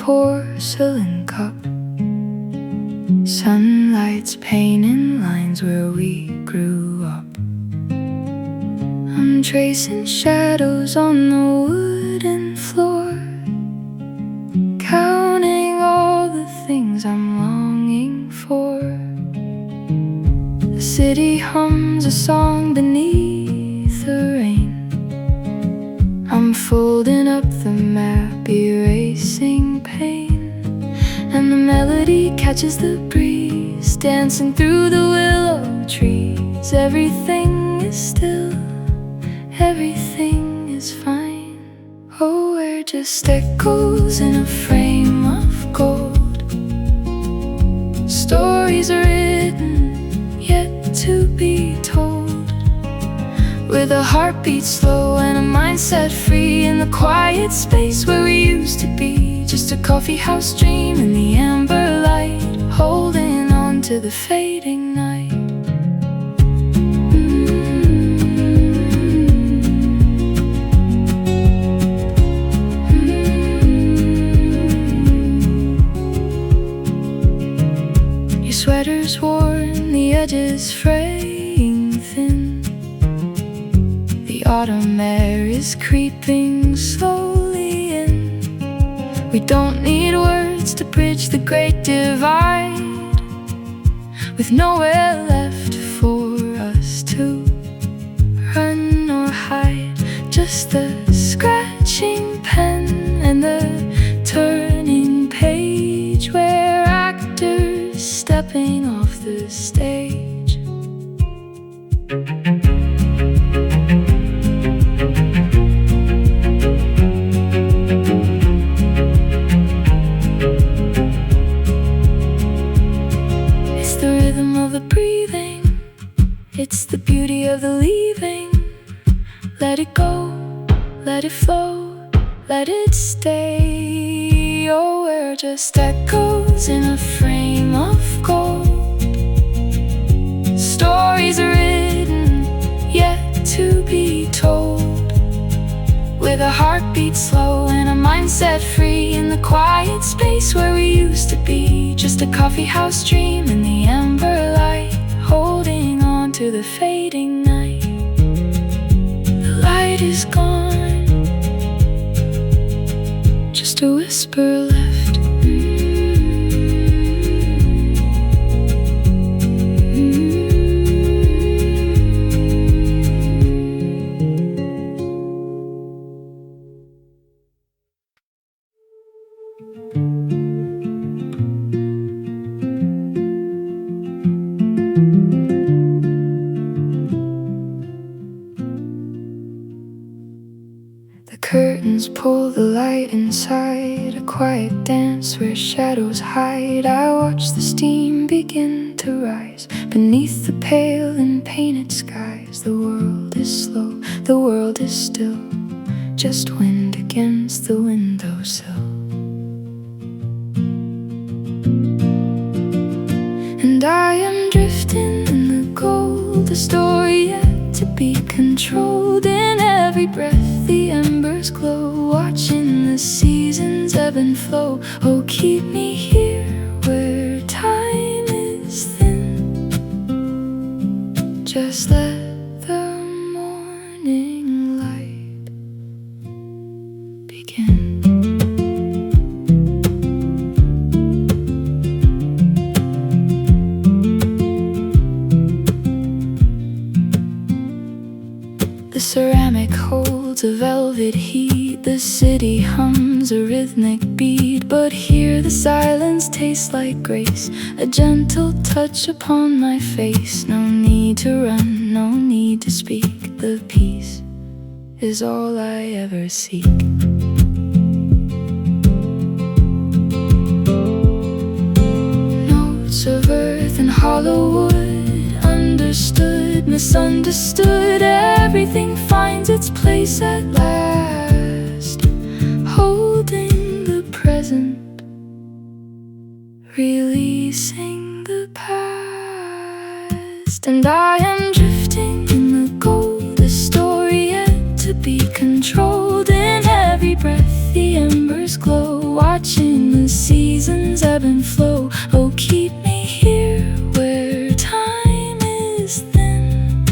porcelain cup. Sunlight's painting lines where we grew up. I'm tracing shadows on the wooden floor, counting all the things I'm longing for. The city hums a song beneath the rain. I'm folding up the map, erasing pain, and the melody catches the breeze, dancing through the willow trees. Everything is still, everything is fine. Oh, we're just echoes in a frame of gold. Stories are written, yet to be told, with a heartbeat slow and a mind set free, in the quiet space where we used to be. Just a coffee house dream in the amber light, holding on to the fading night. Your sweater's worn, the edges fraying thin. The autumn air is creeping slowly in. We don't need words to bridge the great divide, with nowhere left for us to run or hide. Just the scratching pen and the turning page, where actors stepping off the stage. It's the beauty of the leaving. Let it go, let it flow, let it stay. Oh, we're just echoes in a frame of gold. Stories are written, yet to be told, with a heartbeat slow and a mind set free, in the quiet space where we used to be. Just a coffee house dream in the amber light, holding on to the fading night. The light is gone, just a whisper left. The curtains pull the light inside, a quiet dance where shadows hide. I watch the steam begin to rise beneath the pale and painted skies. The world is slow, the world is still, just wind against the windowsill. And I am drifting in the gold, the story yet to be controlled. In every breath the embers glow, watching the seasons ebb and flow. Oh, keep me here where time is thin. Just let the morning light begin. The ceramic holds a velvet heat, the city hums a rhythmic beat. But here the silence tastes like grace, a gentle touch upon my face. No need to run, no need to speak, the peace is all I ever seek. Notes of earth and hollow wood, understood, misunderstood. Everything finds its place at last, holding the present, releasing the past. And I am drifting in the gold, a story yet to be controlled. In every breath the embers glow, watching the the seasons ebb and flow. Oh, keep me here where time is thin.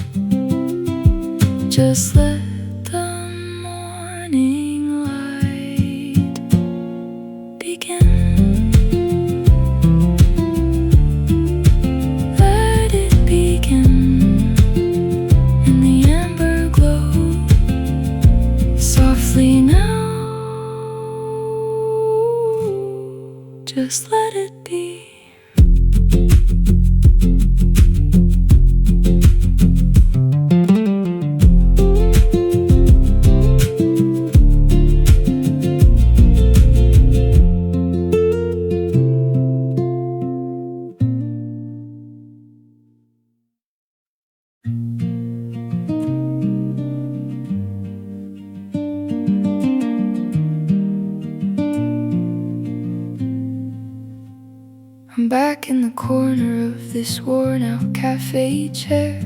Just let the morning light begin. Let it begin in the amber glow. Softly now, just let it be. I'm back in the corner of this worn-out cafe chair.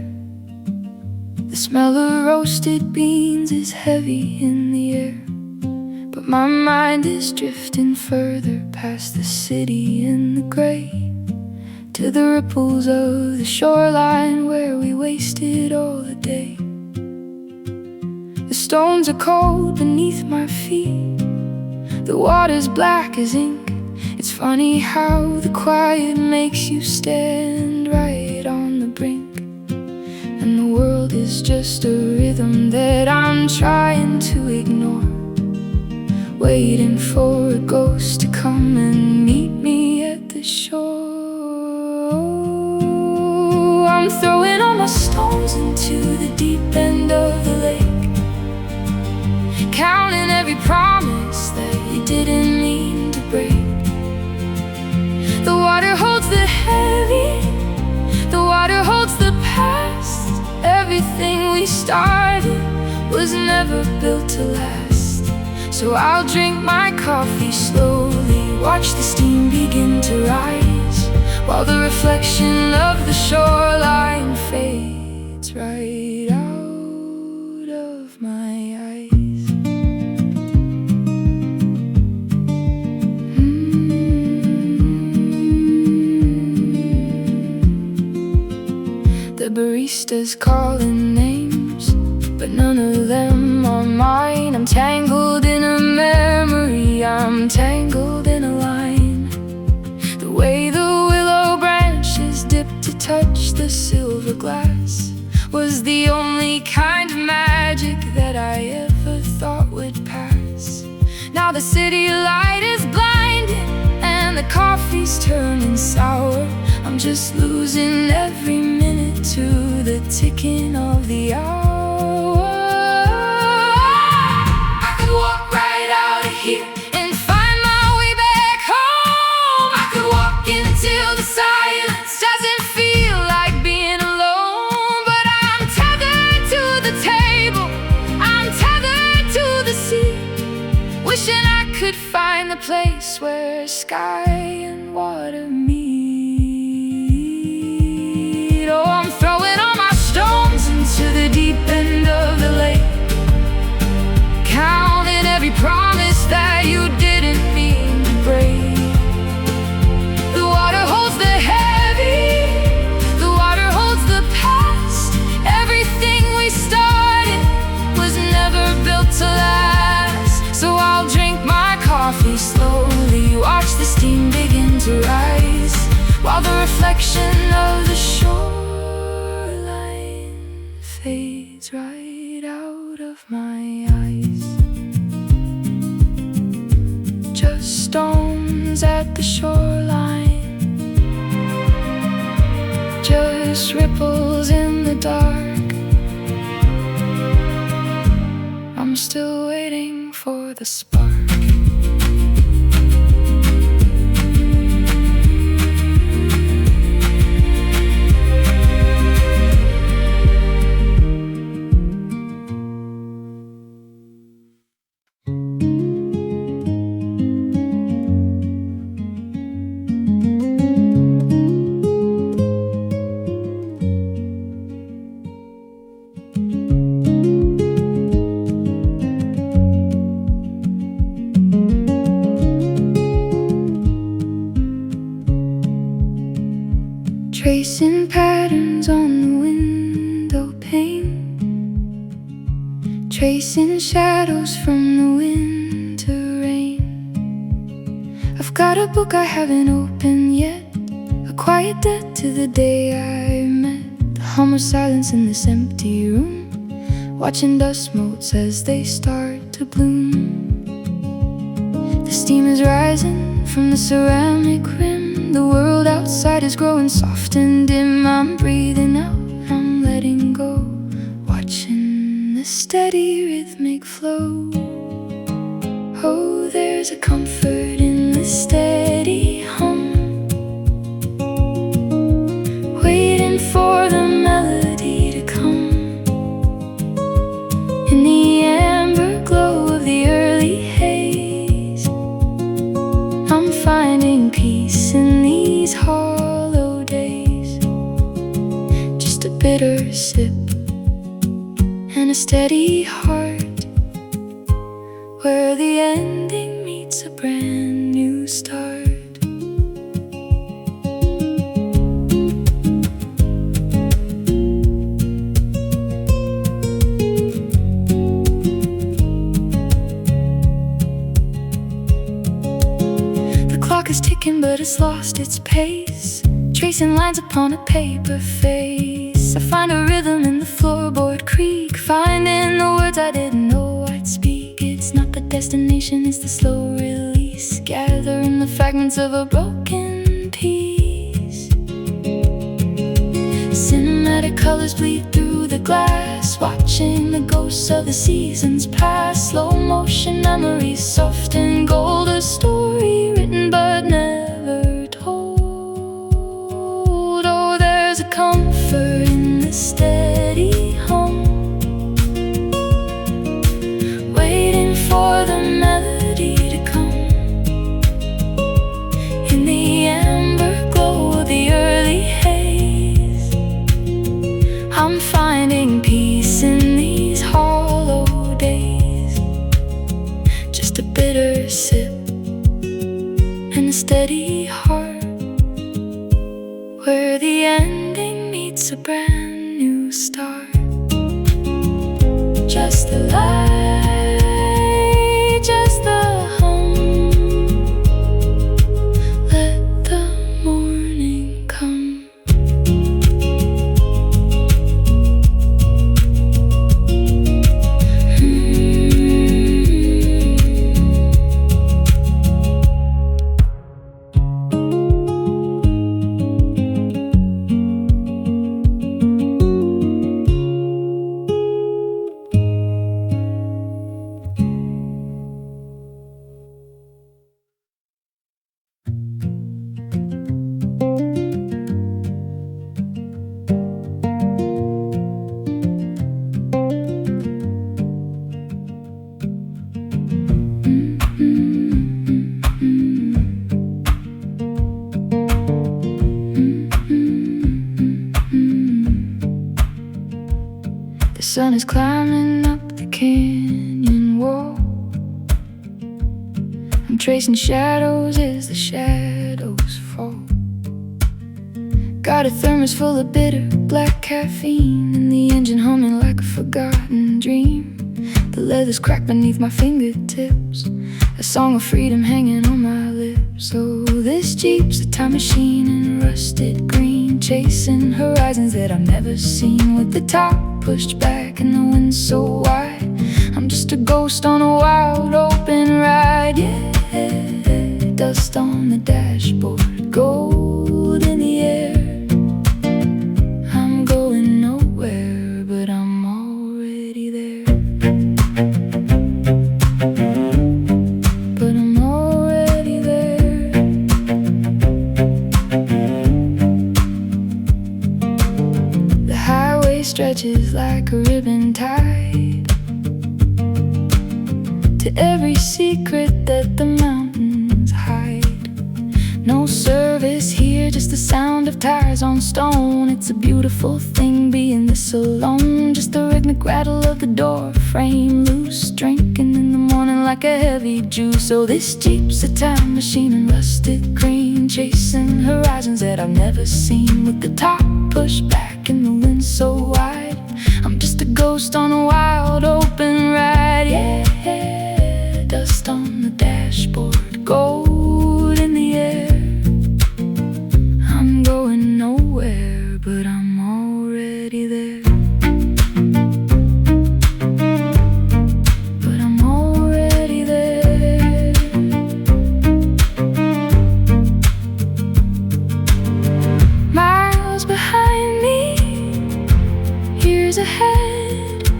The smell of roasted beans is heavy in the air, but my mind is drifting further past the city in the gray, to the ripples of the shoreline where we wasted all the day. The stones are cold beneath my feet, the water's black as ink. It's funny how the quiet makes you stand right on the brink, and the world is just a rhythm that I'm trying to ignore, waiting for a ghost to come and meet me at the shore. I'm throwing all my stones into the deep end of the lake, counting every promise that you didn't mean to break. The water holds the heavy, the water holds the past. Everything we started was never built to last. So I'll drink my coffee slowly, watch the steam begin to rise, while the reflection of the shoreline fades right out of my eyes. The barista's calling names, but none of them are mine. I'm tangled in a memory, I'm tangled in a line. The way the willow branches dip to touch the silver glass was the only kind of magic that I ever thought would pass. Now the city light is blinding and the coffee's turning sour. I'm just losing every minute to the ticking of the hour. I could walk right out of here and find my way back home. I could walk until the silence doesn't feel like being alone. But I'm tethered to the table, I'm tethered to the sea, wishing I could find the place where sky and water meet. Oh, I'm throwing all my stones into the deep end of the lake, counting every promise that you didn't mean to break. The water holds the heavy, the water holds the past. Everything we started was never built to last. So I'll drink my coffee slowly, watch the steam begin to rise, while the reflection of the shoreline fades right out of my eyes. Just stones at the shoreline, just ripples in the dark. I'm still waiting for the spark. tracing patterns on the window pane, tracing shadows from the winter rain. I've got a book I haven't opened yet, a quiet debt to the day I met. The hum of silence in this empty room, watching dust motes as they start to bloom. The steam is rising from the ceramic rim, the world outside is growing soft and dim. I'm breathing out, I'm letting go, watching the steady rhythmic flow. Oh, there's a comfort in the steady hum, waiting for the melody to come. In the amber glow of the early haze, I'm finding peace in these hollow days. Just a bitter sip and a steady heart, where the ending meets a brand new start. The clock is ticking, but it's lost its pace, tracing lines upon a paper face. I find a rhythm in the floorboard creak, finding the words I didn't know I'd speak. It's not the destination, it's the slow release, gathering the fragments of a broken piece. Cinematic colors bleed through the glass, watching the ghosts of the seasons pass. Slow motion memories, soft and gold, a story written but never told. Oh, there's a comfort in the steady hum, waiting for the melody to come. In the amber glow of the early haze, I'm finding peace in these hollow days. Just a bitter sip and a steady heart, where the ending meets a brand new start. Just the light, just the hum, let the morning come. The sun is climbing up the canyon wall, I'm tracing shadows as the shadows fall. Got a thermos full of bitter black caffeine, and the engine humming like a forgotten dream. The leather's cracked beneath my fingertips, a song of freedom hanging on my lips. Oh, this Jeep's a time machine in rusted green, chasing horizons that I've never seen. With the top pushed back and the wind so wide, I'm just a ghost on a wild open ride. Yeah, dust on the dashboard, gold in the air. I'm going nowhere, but I'm already there. But I'm already there. The highway stretches like a ribbon tied to every secret that the mountains hide. No service here, just the sound of tires on stone. It's a beautiful thing being this alone. Just the rhythmic rattle of the door frame loose, drinking in the morning like a heavy juice. So this Jeep's a time machine in rusted green, chasing horizons mountains that I've never seen, with the top pushed back and the wind so wide. I'm just a ghost on a wild open ride, yeah. Dust on the dashboard, gold in the air. I'm going nowhere, but I'm already there. But I'm already there. Miles behind me, years ahead,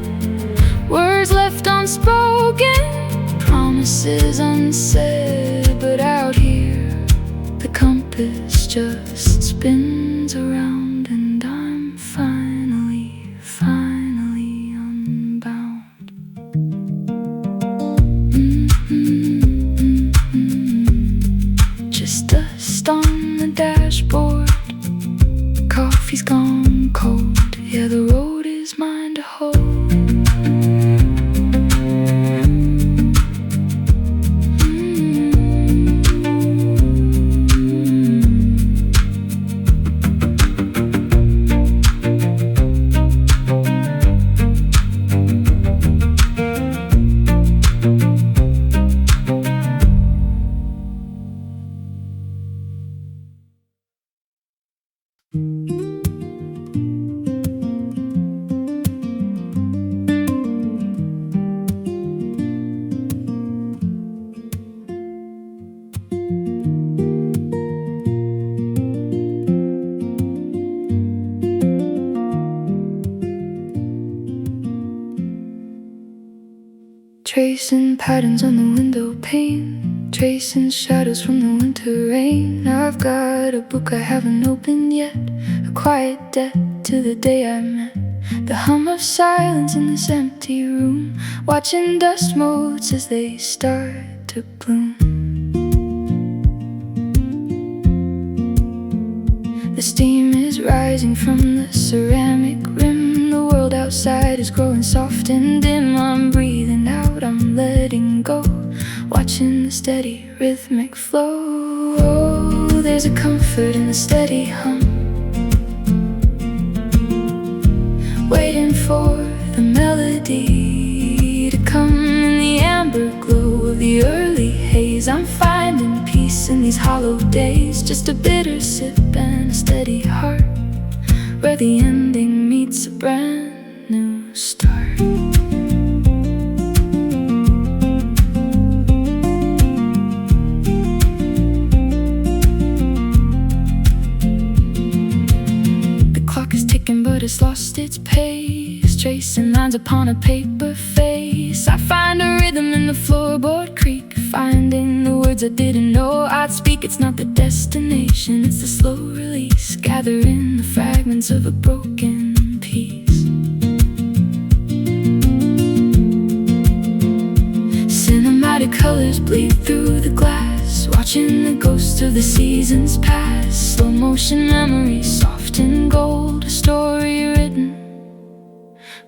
words left unspoken, promises unsaid. But out here, the compass just spins around, and I'm finally unbound. Just dust on the dashboard, coffee's gone cold. Yeah, the road is mine to hold. Tracing patterns on the window pane, tracing shadows from the winter rain. I've got a book I haven't opened yet, a quiet debt to the day I met. The hum of silence in this empty room, watching dust motes as they start to bloom. The steam is rising from the ceramic rim. The world outside is growing soft and dim. I'm breathing out, I'm letting go, watching the steady rhythmic flow. Oh, there's a comfort in the steady hum, waiting for the melody to come. In the amber glow of the early haze, I'm finding peace in these hollow days. Just a bitter sip and a steady heart, where the ending meets a brand new start. The clock is ticking, but it's lost its pace, tracing lines upon a paper face. I find a rhythm in the floorboard creak, finding the words I didn't know I'd speak. It's not the destination, it's the slow release, gathering the fragments of a broken piece. Cinematic colors bleed through the glass, watching the ghosts of the seasons pass. Slow motion memories, soft and gold, a story written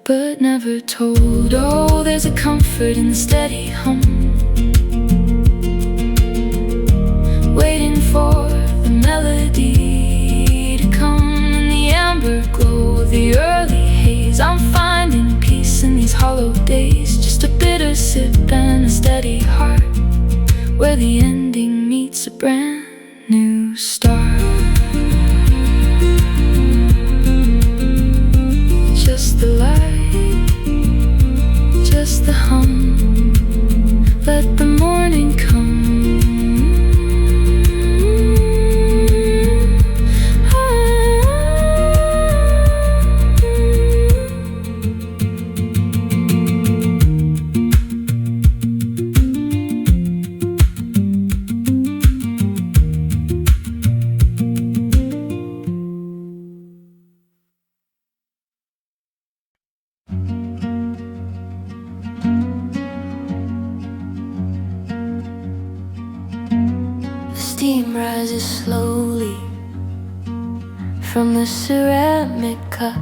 but never told. Oh, there's a comfort in the steady hum, waiting for the melody to come. In the amber glow of the early haze, I'm finding peace in these hollow days. Just a bitter sip and a steady heart, where the ending meets a brand new start. Just the light, just the hum, let the morning come. Steam rises slowly from the ceramic cup.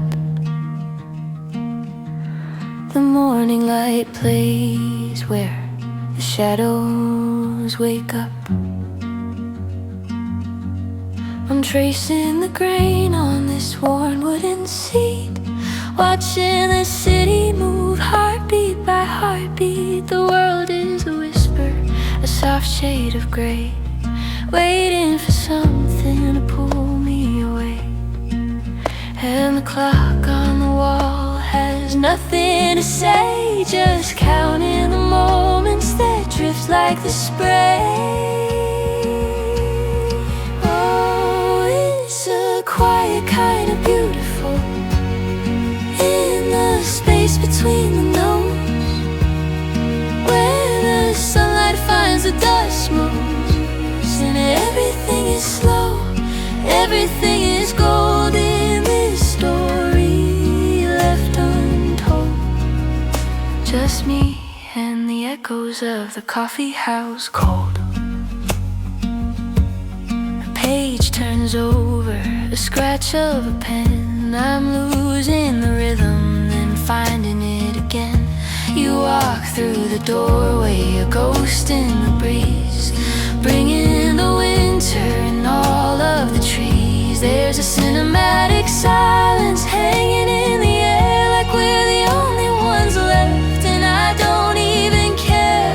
The morning light plays where the shadows wake up. A I'm tracing the grain on this worn wooden seat, watching the city move heartbeat by heartbeat. The world is a whisper, a soft shade of gray, waiting for something to pull me away. And the clock on the wall has nothing to say, just counting the moments that drift like the spray. Oh, it's a quiet kind of beautiful, in the space between the notes, where the sunlight finds the dust moves, and everything is slow, everything is gold in this story left untold. Just me and the echoes of the coffee house cold. A page turns over, a scratch of a pen. I'm losing the rhythm, then finding it again. You walk through the doorway, a ghost in the breeze, bringing the winter and all of the trees. There's a cinematic silence hanging in the air, like we're the only ones left, and I don't even care.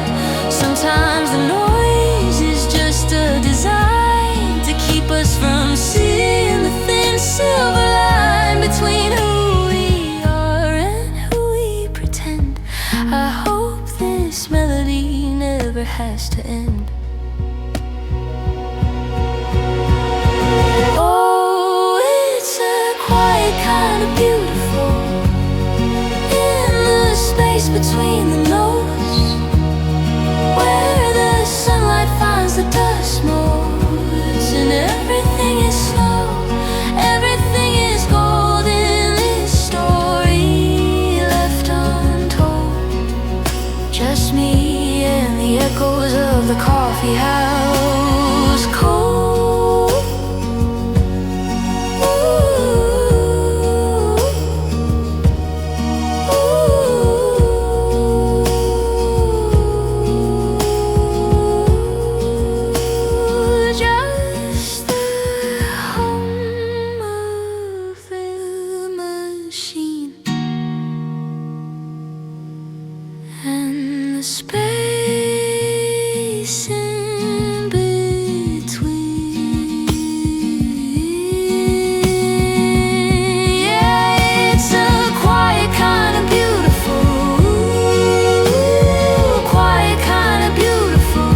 Sometimes the noise is just a design to keep us from seeing the thin silver line between who we are and who we pretend. I hope this melody never has to end. Oh, it's a quiet kind of beautiful, in the space between the notes, where the sunlight finds the dust motes, and everything is slow, everything is gold in this story left untold. Just me and the echoes of the coffee house cold. Just the hum of the machine and the space in between. Yeah, it's a quiet kind of beautiful, quiet kind of beautiful.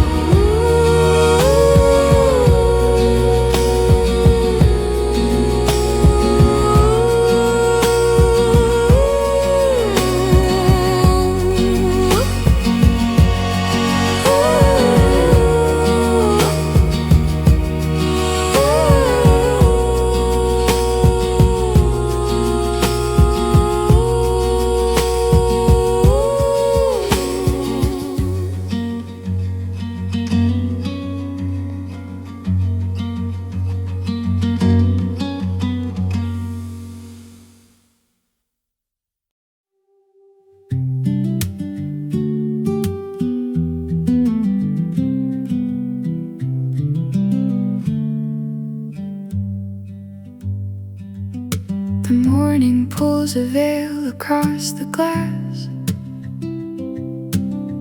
The morning pulls a veil across the glass.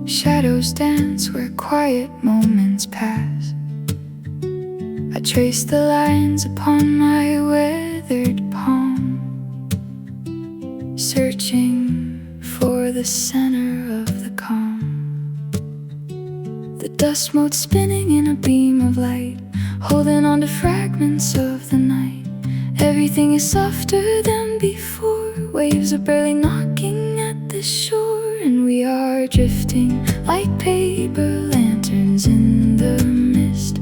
Shadows dance where quiet moments pass. I trace the lines upon my weathered palm, searching for the center of the calm. The dust mote spinning in a beam of light, holding on to fragments of the night. Everything is softer than before, waves are barely knocking at the shore, and we are drifting like paper lanterns in the mist,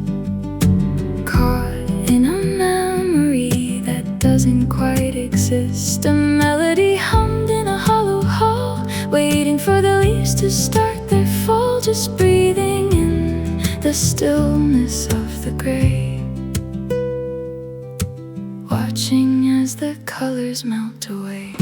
caught in a memory that doesn't quite exist. A melody hummed in a hollow hall, waiting for the leaves to start their fall, just breathing in the stillness of the gray, watching as the colors melt away.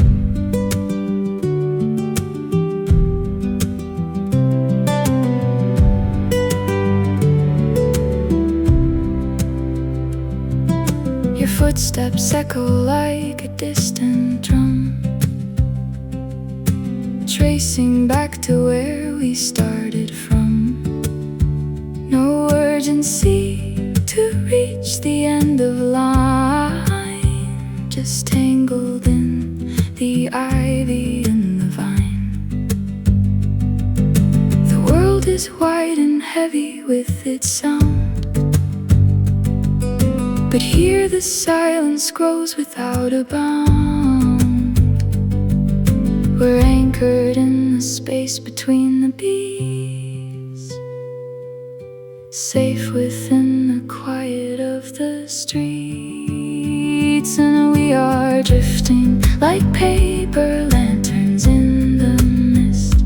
Your footsteps echo like a distant drum, tracing back to where we started from. No urgency to reach the end of line, just tangled in the ivy and the vine. The world is wide and heavy with its sound, but here the silence grows without a bound. We're anchored in the space between the beats, safe within the quiet of the streets. And we are drifting like paper lanterns in the mist,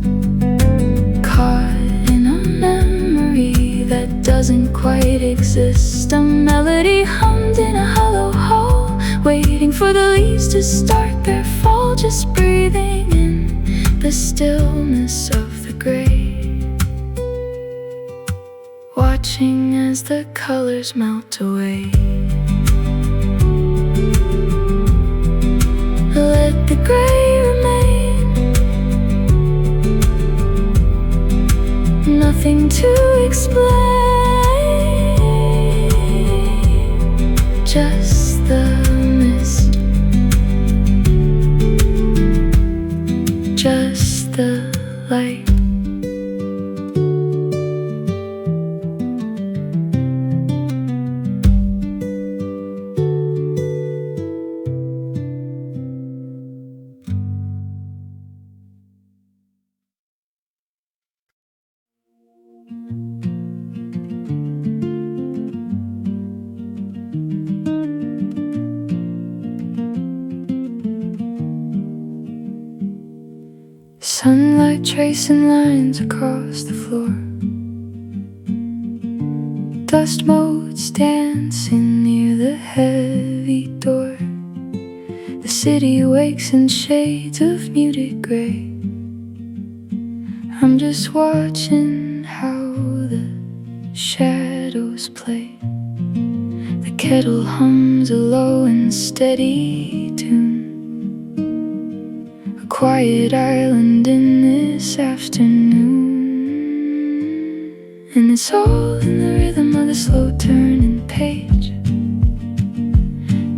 caught in a memory that doesn't quite exist. A melody hummed in a hollow hole, waiting for the leaves to start their fall, just breathing in the stillness of the gray, watching as the colors melt away. Let the gray remain, nothing to explain, just the mist, just the light. Sunlight tracing lines across the floor, dust motes dancing near the heavy door. The city wakes in shades of muted gray. I'm just watching how the shadows play. The kettle hums a low and steady tune, quiet island in this afternoon. And it's all in the rhythm of the slow turning page,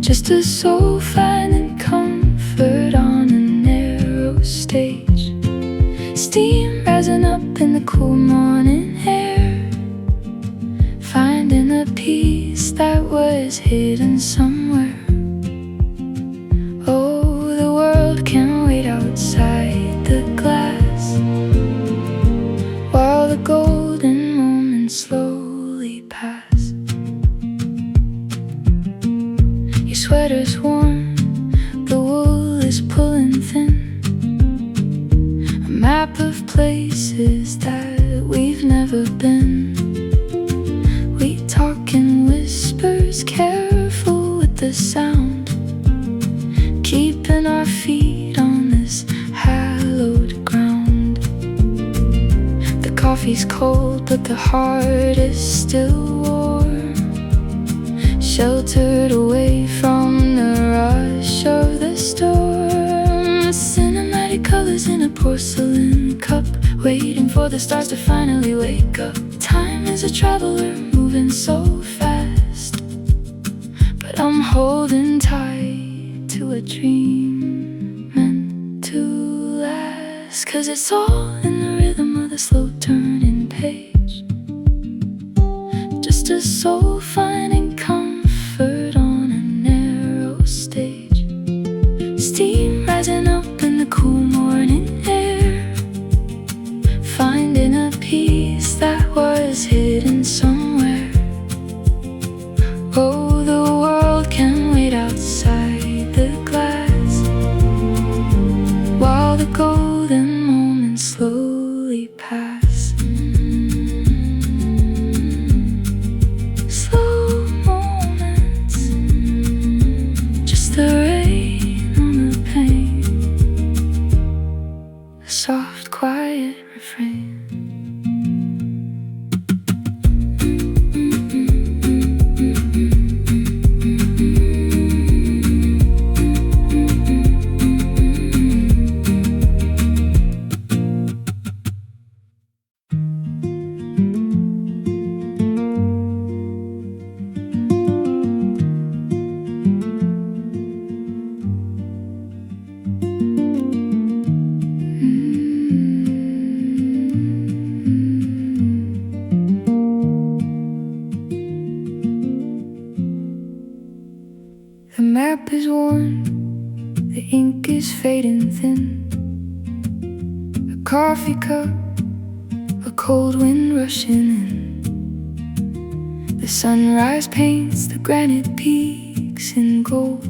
just a soul finding comfort on a narrow stage. Steam rising up in the cool morning air, finding a peace that was hidden somewhere. Oh, the world can wait outside the glass, while the golden moments slowly pass. Your sweater's warm, the wool is pulling thin, a map of places that we've never been. We talk in whispers, careful with the sound, keeping our feet on this hallowed ground. The coffee's cold, but the heart is still warm, sheltered away from the rush of the storm. Cinematic colors in a porcelain cup, waiting for the stars to finally wake up. Time is a traveler, moving so fast, but I'm holding tight to a dream meant to last. 'Cause it's all in the rhythm of the slow turning page, just a soul finding comfort on a narrow stage. Steam rising up in the cool morning air, finding a peace that was hidden somewhere. Oh, the world can wait outside the glass, while the golden moments slowly pass. The map is worn, the ink is fading thin. A coffee cup, a cold wind rushing in. The sunrise paints the granite peaks in gold.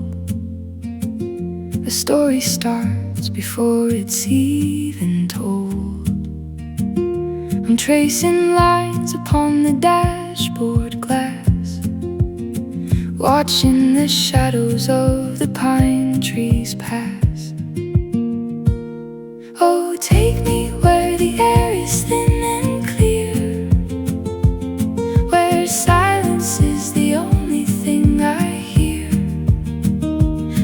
The story starts before it's even told. I'm tracing lines upon the dashboard glass, watching the shadows of the pine trees pass. Oh, take me where the air is thin and clear, where silence is the only thing I hear.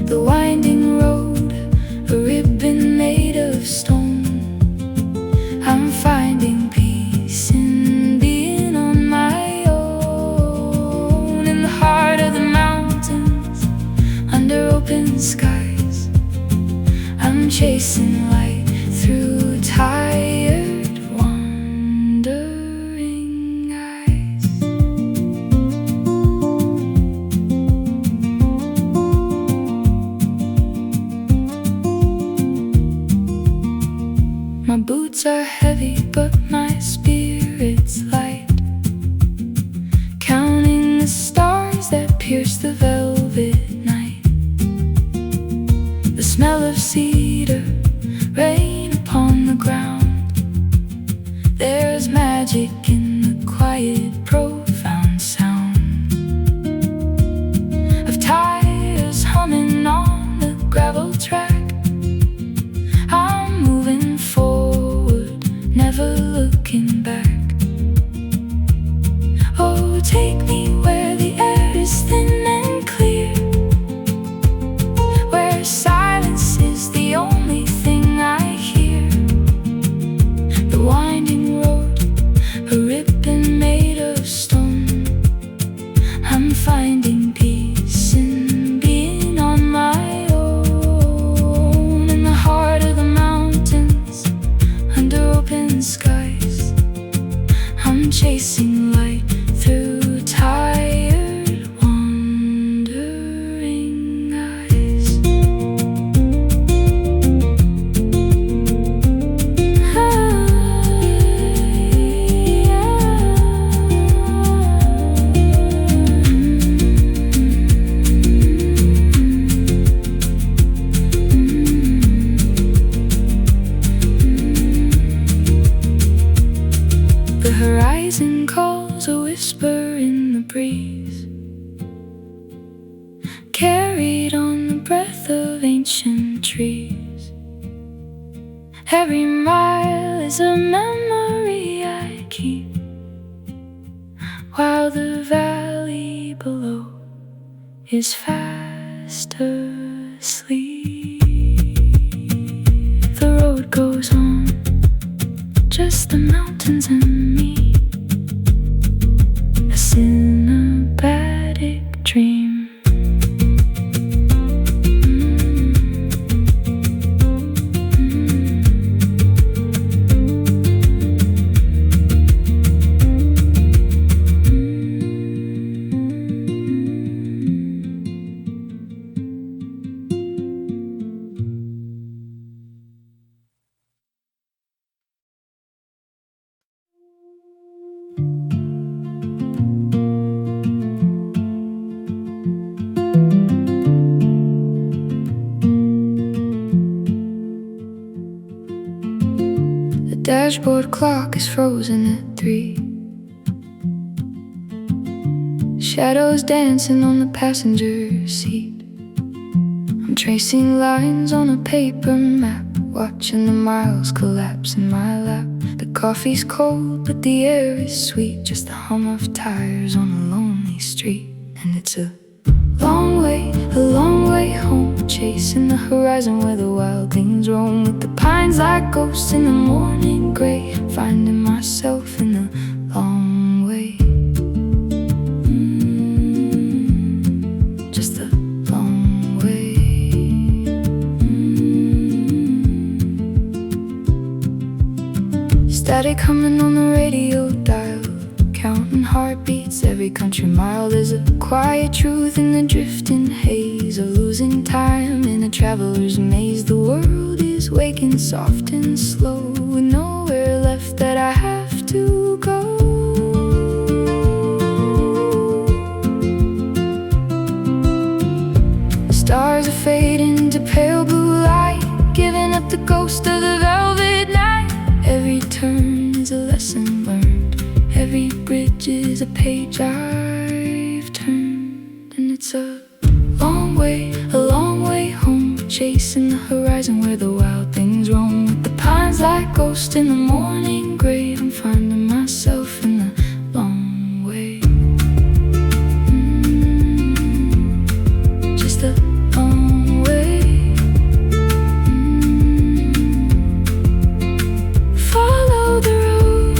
The winding road, a ribbon made of stone. I'm finding peace in being on my own. In the heart of the mountains, under open skies, I'm chasing light through tired, wandering eyes. My boots are heavy, but my spirit's light, counting the stars that pierce the velvet night. The smell of cedar, rain upon the ground. There's magic in the quiet, profound sound of tires humming on the gravel track. I'm moving forward, never looking back. Oh, take me where the air is thin and clear, where silence is the only thing I hear. The winding road, a ribbon made of stone. I'm finding peace in being on my own. In the heart of the mountains, under open skies, I'm chasing light through tired, wandering eyes. The horizon calls, a whisper in the breeze, carried on the breath of ancient trees. Every mile is a memory I keep, while the valley below is fast asleep. The road goes on, just the mountains and me, a cinematic dream. The dashboard clock is frozen at 3. Shadows dancing on the passenger seat. I'm tracing lines on a paper map, watching the miles collapse in my lap. The coffee's cold, but the air is sweet, just the hum of tires on a lonely street. And it's a long way home, chasing the horizon where the wild things roam. With the pines like ghosts in the morning gray, finding myself in the long way. Just a long way. Static humming on the radio dial, counting heartbeats. Every country mile there's a quiet truth in the drifting haze of losing time in a traveler's maze. The world is waking soft and slow, with nowhere left that I have to go. The stars are fading to pale blue light, giving up the ghost of the velvet night. Every turn is a lesson learned, every bridge is a page I've turned. And it's a long way home, chasing the horizon where the wild things roam. With the pines like ghosts in the morning gray, I'm finding myself in the long way. Just a long way. Follow the road,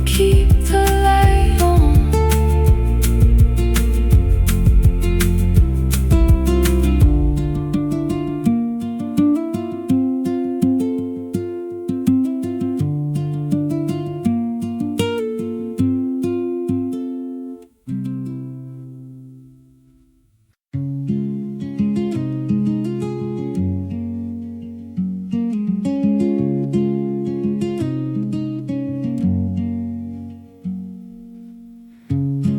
keep the light on.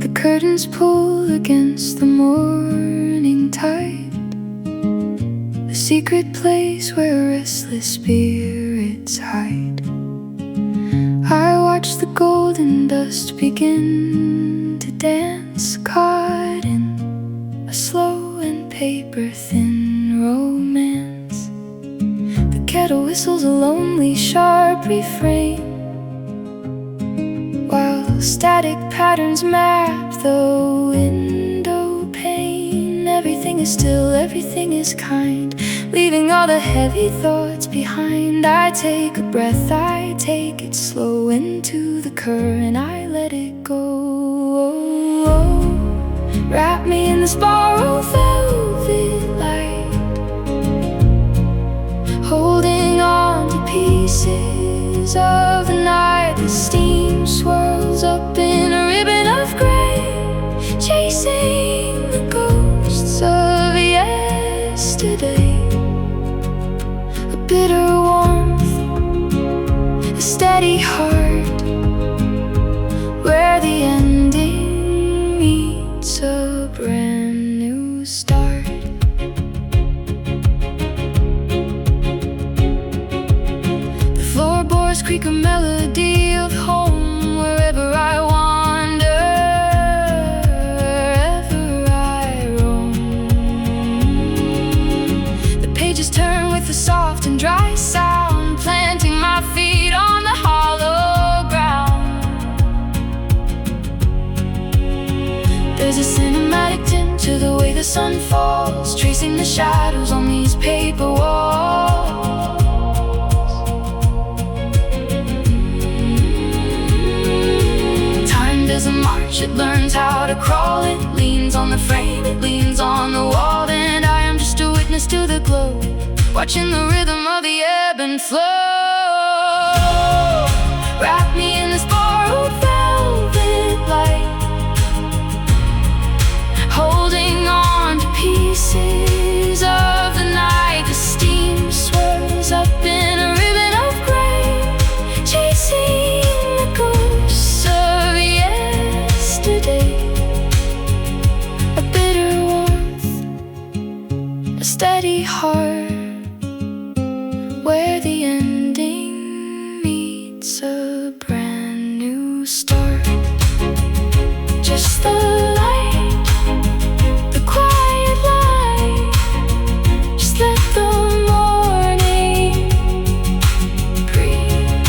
The curtains pull against the morning tide, the secret place where restless spirits hide. I watch the golden dust begin to dance, caught in a slow and paper-thin romance. The kettle whistles a lonely, sharp refrain, while static patterns map the window pane. Everything is still, everything is kind, leaving all the heavy thoughts behind. I take a breath, I take it slow into the current, I let it go. Wrap me in this borrowed velvet light, holding on to pieces of the night. The steam swirls up in a ribbon of gray, chasing the ghosts of yesterday. A bitter warmth, a steady heart, where the ending meets a brand new start. The floorboards creak a melody of home wherever I wander, wherever I roam. The pages turn with a soft and dry sound, planting my feet on the hollow ground. There's a cinematic tint to the way the sun falls, tracing the shadows on these paper walls. Time doesn't march, it learns how to crawl. It leans on the frame, it leans on the wall. And I am just a witness to the glow, watching the rhythm of the ebb and flow. Wrap me in this borrowed velvet light, holding on to pieces of the night. The steam swirls up in a ribbon of gray, chasing the ghosts of yesterday. A bitter warmth, a steady heart, where the ending meets a brand new start. Just the light, the quiet light, just let the morning breathe.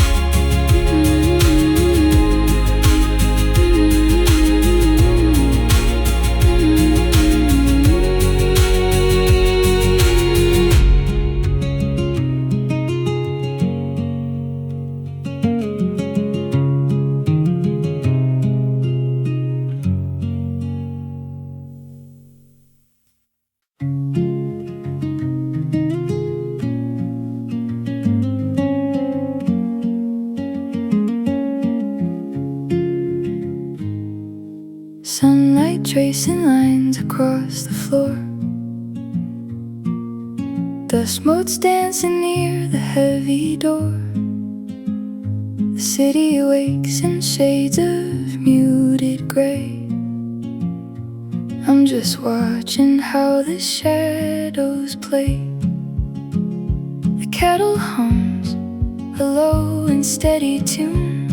Sunlight tracing lines across the floor. Dust motes dancing near the heavy door. The city awakes in shades of muted gray. I'm just watching how the shadows play. The kettle hums a low and steady tune,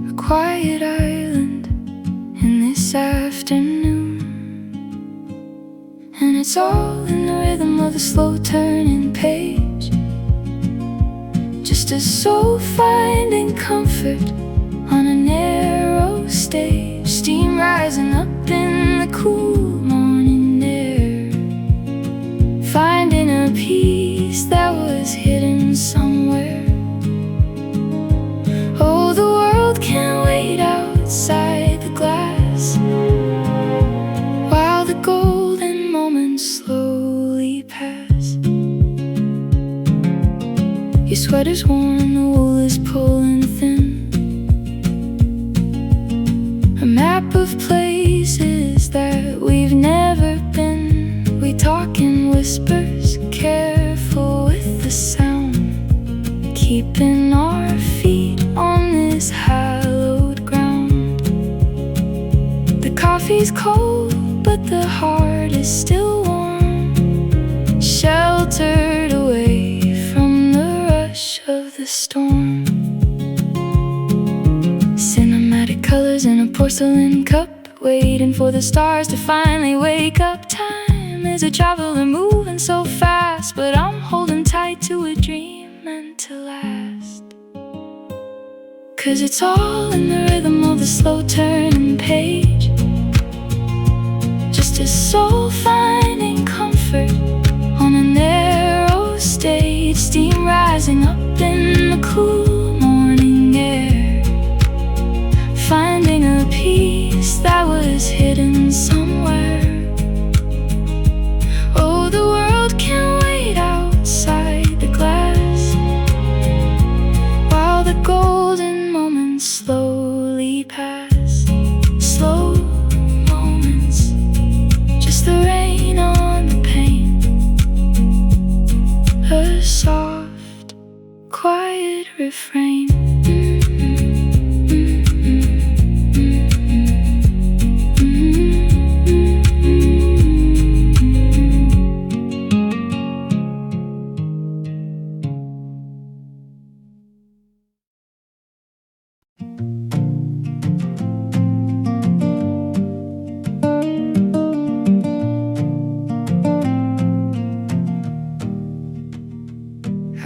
a quiet island in this afternoon. And it's all in the rhythm of the slow turning page, just a soul finding comfort on a narrow stage. Steam rising up in the cool morning air, finding a peace that was hidden somewhere. Oh, the world can't wait outside the glass, while the golden moments slowly pass. Your sweater's worn, the wool is pulling thin. A map of places that we've never been. We talk in whispers, careful with the sound, keeping our feet on this hallowed ground. The coffee's cold, but the heart is still warm, sheltered away from the rush of the storm. Cinematic colors in a porcelain cup, waiting for the stars to finally wake up. Time is a traveler moving so fast, but I'm holding tight to a dream meant to last. 'Cause it's all in the rhythm of the slow turning page, just a soul finding comfort on a narrow stage. Steam rising up in the cool morning air, finding a peace that was hidden somewhere. Oh, the world can't wait outside the glass, while the golden moments slowly pass. Slow moments, just the rain on the pane, a soft, quiet refrain.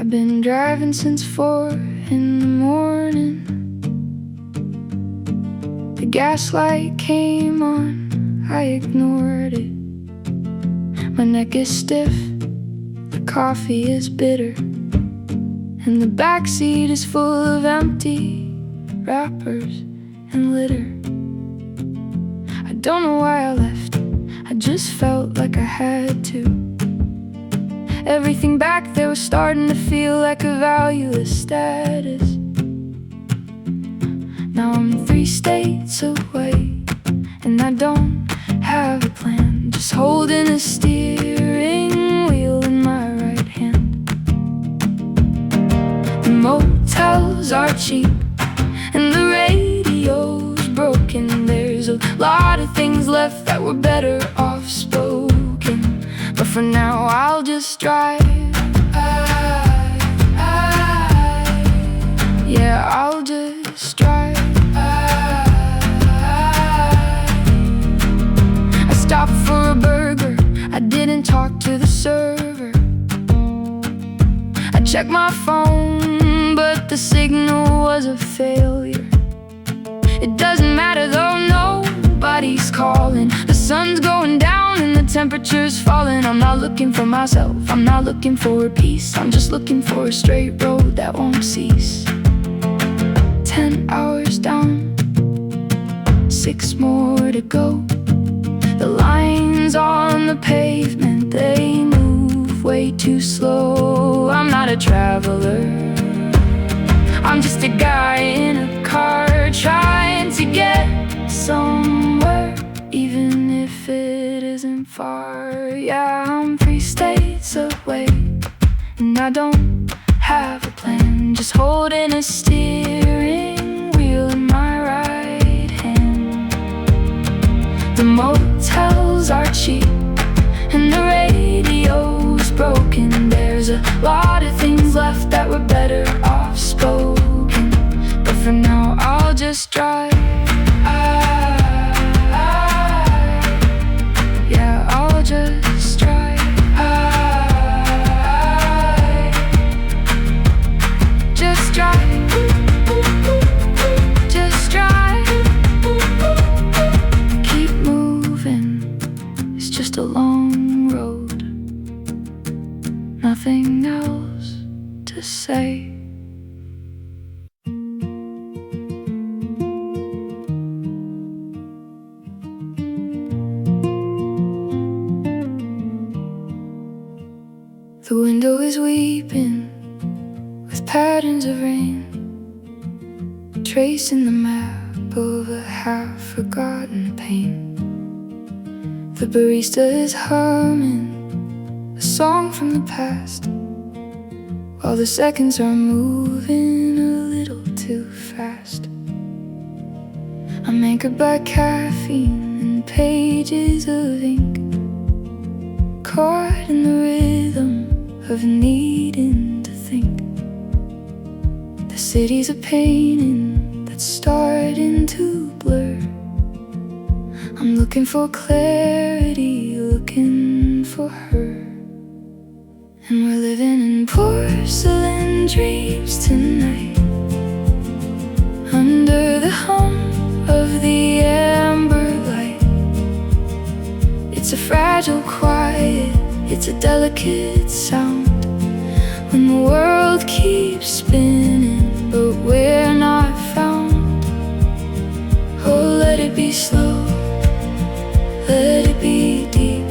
I've been driving since 4 in the morning. The gas light came on, I ignored it. My neck is stiff, the coffee is bitter, and the backseat is full of empty wrappers and litter. I don't know why I left, I just felt like I had to. Everything back there was starting to feel like a valueless status. Now I'm 3 states away, and I don't have a plan, just holding a steering wheel in my right hand. The motels are cheap, and the radio's broken. There's a lot of things left that were better off spoken, but for now I'll just drive. Yeah, I'll just drive. I stopped for a burger, I didn't talk to the server. I checked my phone, but the signal was a failure. It doesn't matter though, nobody's calling. The sun's going down and the temperature's falling. I'm not looking for myself, I'm not looking for peace, I'm just looking for a straight road that won't cease. 10 hours down, 6 more to go. The lines on the pavement, they move way too slow. I'm not a traveler, I'm just a guy in a car trying to get somewhere. far. Yeah, I'm 3 states away, and I don't have a plan, just holding a steering wheel in my right hand. The motels are cheap and the radio's broken. There's a lot of things left that were better off spoken, but for now I'll just drive. Yeah, I'll just drive. Just drive. Just drive. Keep moving. It's just a long road. Nothing else to say. The window is weeping with patterns of rain, tracing the map of a half-forgotten pain. The barista is humming a song from the past, while the seconds are moving a little too fast. I'm anchored by caffeine and pages of ink, caught in the rhythm of needing to think. The city's a painting that's starting to blur. I'm looking for clarity, looking for her. And we're living in porcelain dreams tonight, under the hum of the amber light. It's a fragile quiet, it's a delicate sound, when the world keeps spinning, but we're not found. Oh, let it be slow, let it be deep,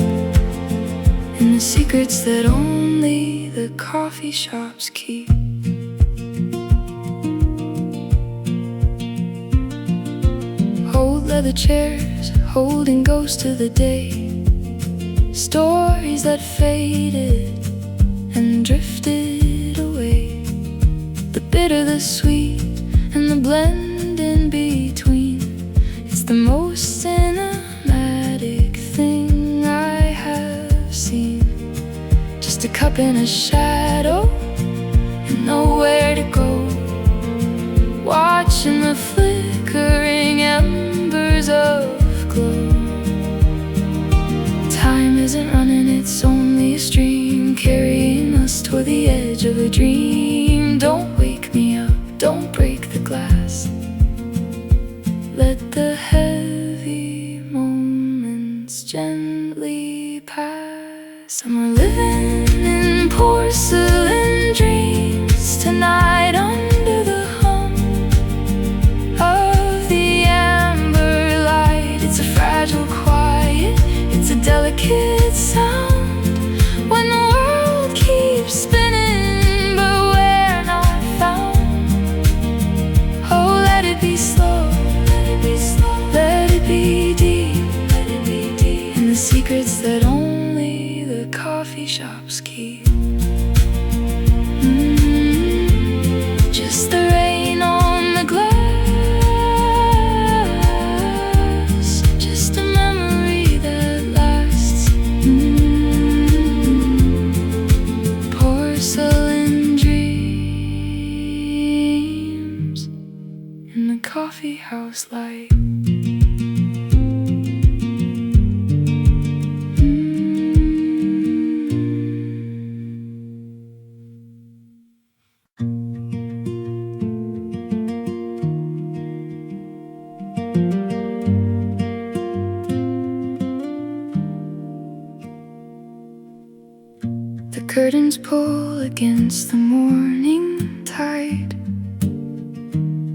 and the secrets that only the coffee shops keep. Old leather chairs holding ghosts of the day, stories that faded and drifted away. The bitter, the sweet, and the blend in between. It's the most cinematic thing I have seen. Just a cup in a shadow and nowhere to go, watching the flickering embers of glow. Time isn't running, it's only a stream carrying us toward the edge of a dream. Don't wake me up, don't break the glass. Let the heavy moments gently pass. And we're living in porcelain dreams tonight, under the hum of the amber light. It's a fragile quiet, it's a delicate sound, when the world keeps spinning, but we're not found. Oh, let it be slow, let it be slow, let it be deep, let it be deep, and the secrets that only the coffee shops keep. Just the rain on the glass, just a memory that lasts. Porcelain dreams in the coffee house light. The curtains pull against the morning tide,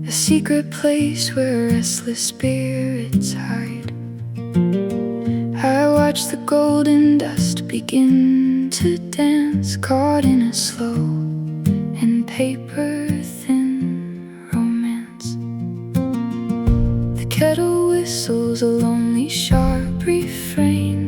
a secret place where restless spirits hide. I watch the golden dust begin to dance, caught in a slow and paper-thin romance. The kettle whistles a lonely, sharp refrain,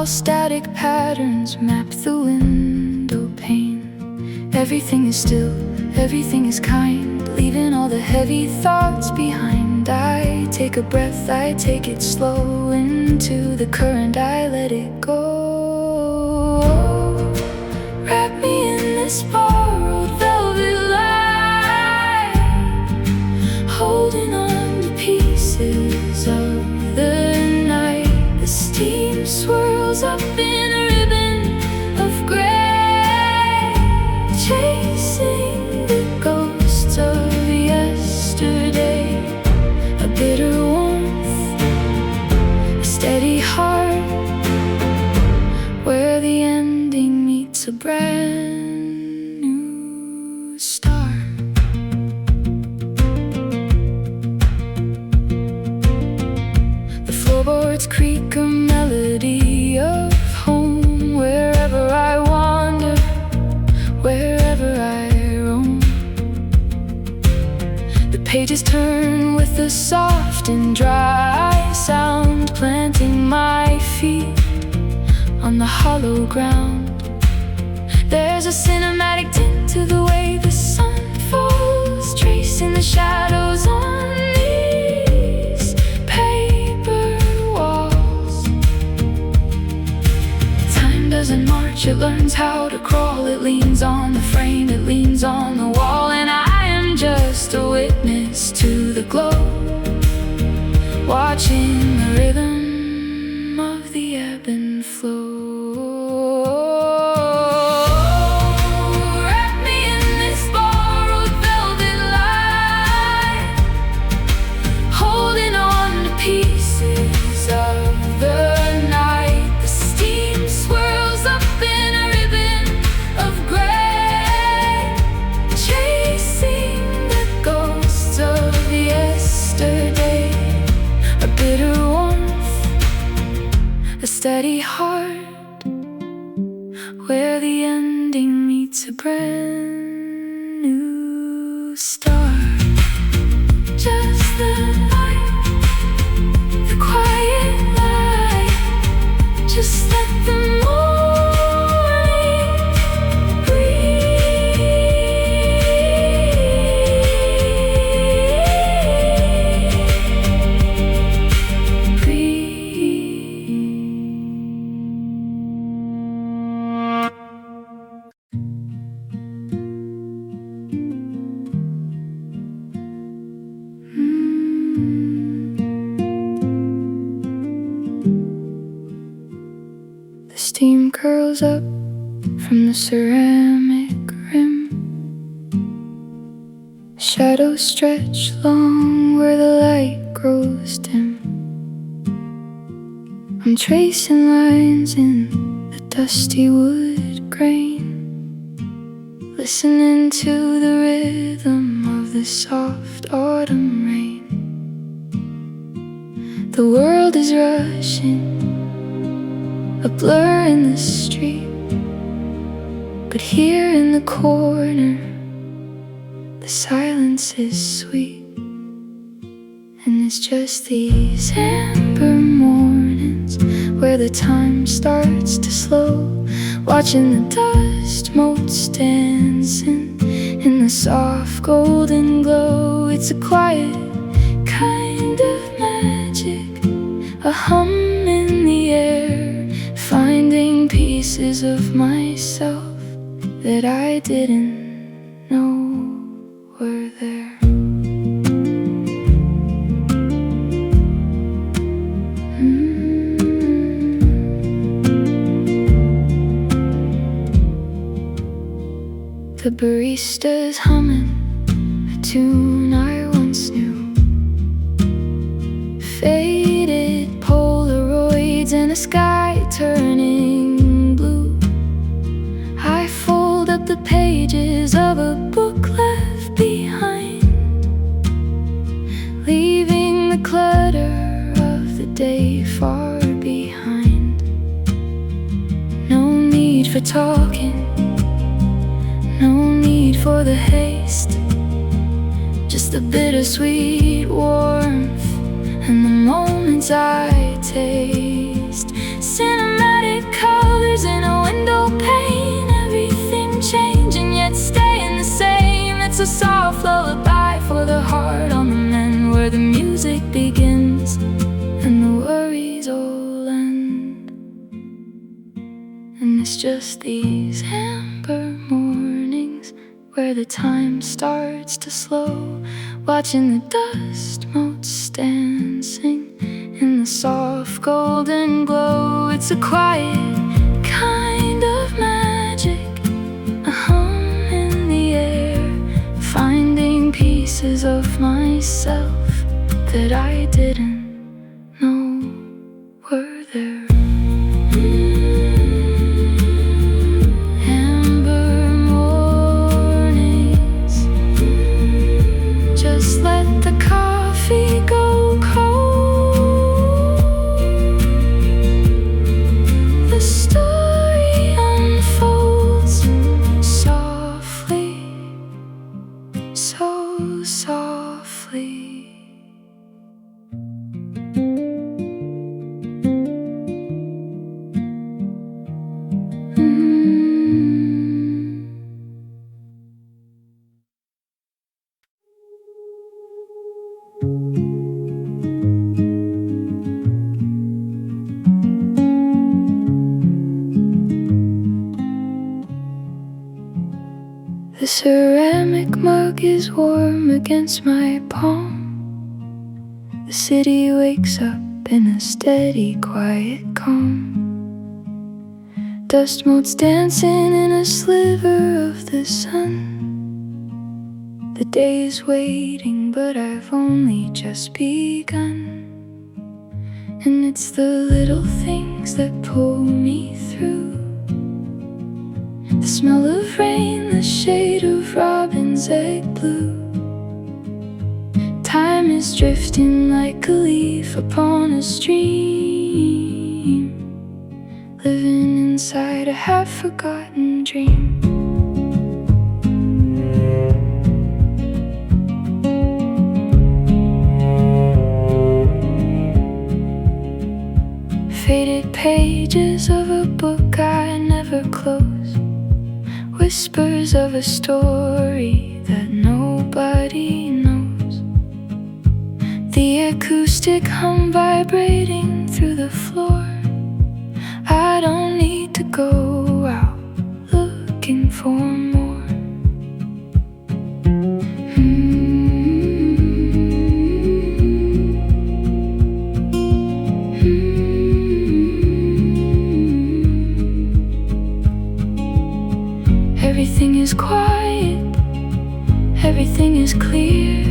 while static patterns map the window pane. Everything is still, everything is kind, leaving all the heavy thoughts behind. I take a breath, I take it slow, into the current I let it go. Wrap me in this borrowed velvet light, holding on to pieces of the night. The steam swirls up in a ribbon of gray, chasing the ghosts of yesterday. A bitter warmth, a steady heart, where the ending meets a brand new start. The floorboards creak, a melody of home, wherever I wander, wherever I roam. The pages turn with a soft and dry sound, planting my feet on the hollow ground. There's a cinematic tint to the way the sun falls, tracing the shadows on these paper walls. Time doesn't march, it learns how to crawl. It leans on the frame, it leans on the wall, and I am just a witness to the glow, watching the rhythm of the ebb and flow. Wrap me in this borrowed velvet light, holding on to pieces of the night. The steam swirls up in a ribbon of gray, chasing the ghosts of yesterday. A bitter warmth, a steady heart, where the ending meets a brand new start. Just the light, the quiet light, just let the morning breathe. The steam curls up from the ceramic rim. Shadows stretch long where the light grows dim. I'm tracing lines in the dusty wood grain, listening to the rhythm of the soft autumn rain. The world is rushing, a blur in the street, but here in the corner, the silence is sweet. And it's just these amber mornings where the time starts to slow, watching the dust motes dancing in the soft golden glow. It's a quiet kind of magic, a hum in the air, finding pieces of myself that I didn't know were there. The barista's humming a tune I once knew, faded Polaroids and a sky turning blue. I fold up the pages of a book left behind, leaving the clutter of the day far behind. No need for talking, no need for the haste, just the bittersweet warmth and the moments I taste. Cinematic tears in a window pane. Everything changing yet staying the same. It's a soft lullaby for the heart on the mend, where the music begins and the worries all end. And it's just these amber mornings where the time starts to slow, watching the dust motes dancing in the soft golden glow. It's a quiet kind of magic, a hum in the air, finding pieces of myself that I didn't know were there. Amber mornings, just let the coffee go cold. The story unfolds softly, so softly. The ceramic mug is warm against my palm. The city wakes up in a steady, quiet calm. Dust motes dancing in a sliver of the sun. The day's waiting, but I've only just begun. And it's the little things that pull me through. The smell of rain, the shade of robin's egg blue. Time is drifting like a leaf upon a stream, living inside a half-forgotten dream. Faded pages of a book I never close, whispers of a story that nobody knows. The acoustic hum vibrating through the floor. I don't need to go out looking for more. Everything is quiet, everything is clear.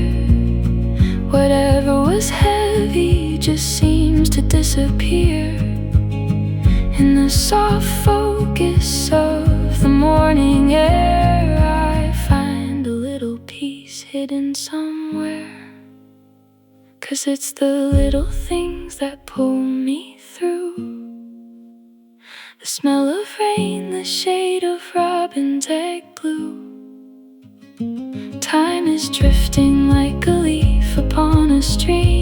Whatever was heavy just seems to disappear. In the soft focus of the morning air, I find a little peace hidden somewhere. 'Cause it's the little things that pull me through. The smell of rain, the shade of robin's egg blue. Time is drifting like a leaf upon a stream,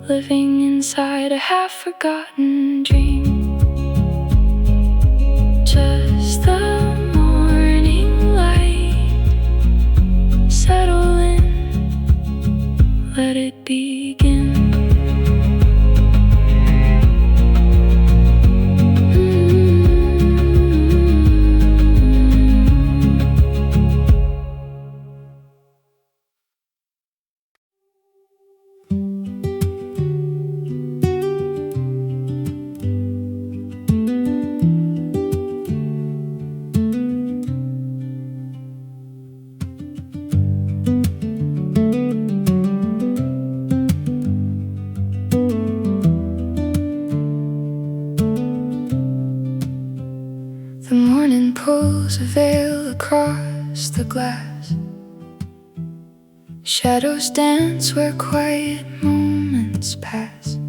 living inside a half-forgotten dream. Just the morning light, settle in, let it begin. The morning pulls a veil across the glass. Shadows dance where quiet moments pass.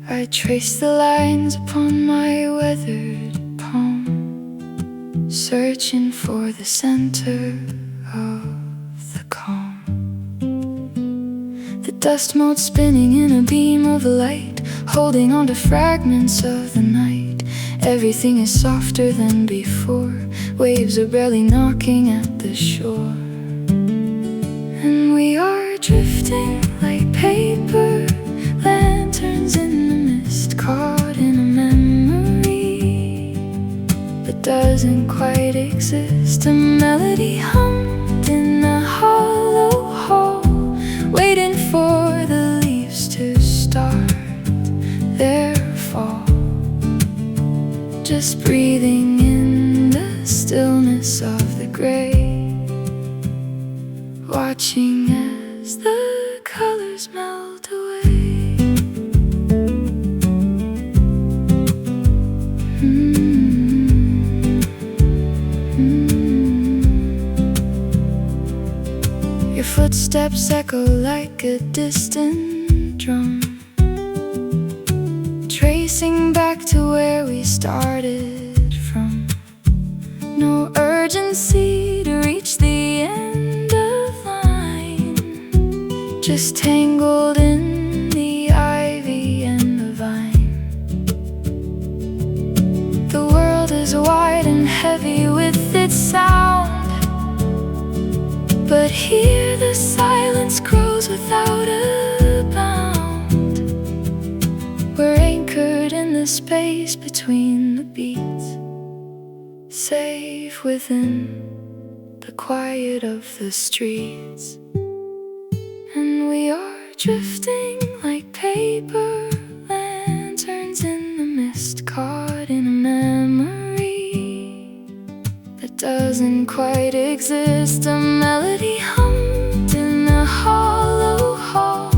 I trace the lines upon my weathered palm, searching for the center of the calm. The dust mote spinning in a beam of light, holding on to fragments of the night. Everything is softer than before. Waves are barely knocking at the shore. And we are drifting like paper lanterns in the mist, caught in a memory that doesn't quite exist. A melody hummed in a hollow hall, waiting for the leaves to start their fall. Just breathing in the stillness of the gray, watching as the colors melt away. Your footsteps echo like a distant drum, tracing back to where we started from. No urgency to reach the end of line, just tangled in the ivy and the vine. The world is wide and heavy with its sound, but here the silence grows without a bound. We're anchored in the space between the beats, safe within the quiet of the streets. And we are drifting like paper lanterns in the mist, caught in a memory that doesn't quite exist. A melody hummed in a hollow hall,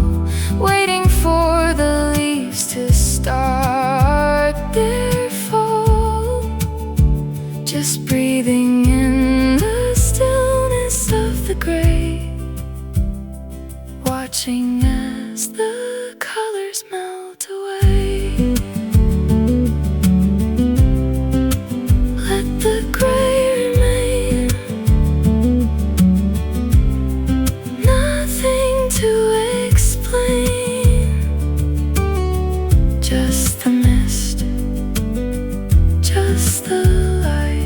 waiting for the leaves to start their fall. Just breathing in the stillness of the gray, watching as the colors melt away. Let the gray remain, nothing to explain, just the mist, just the light.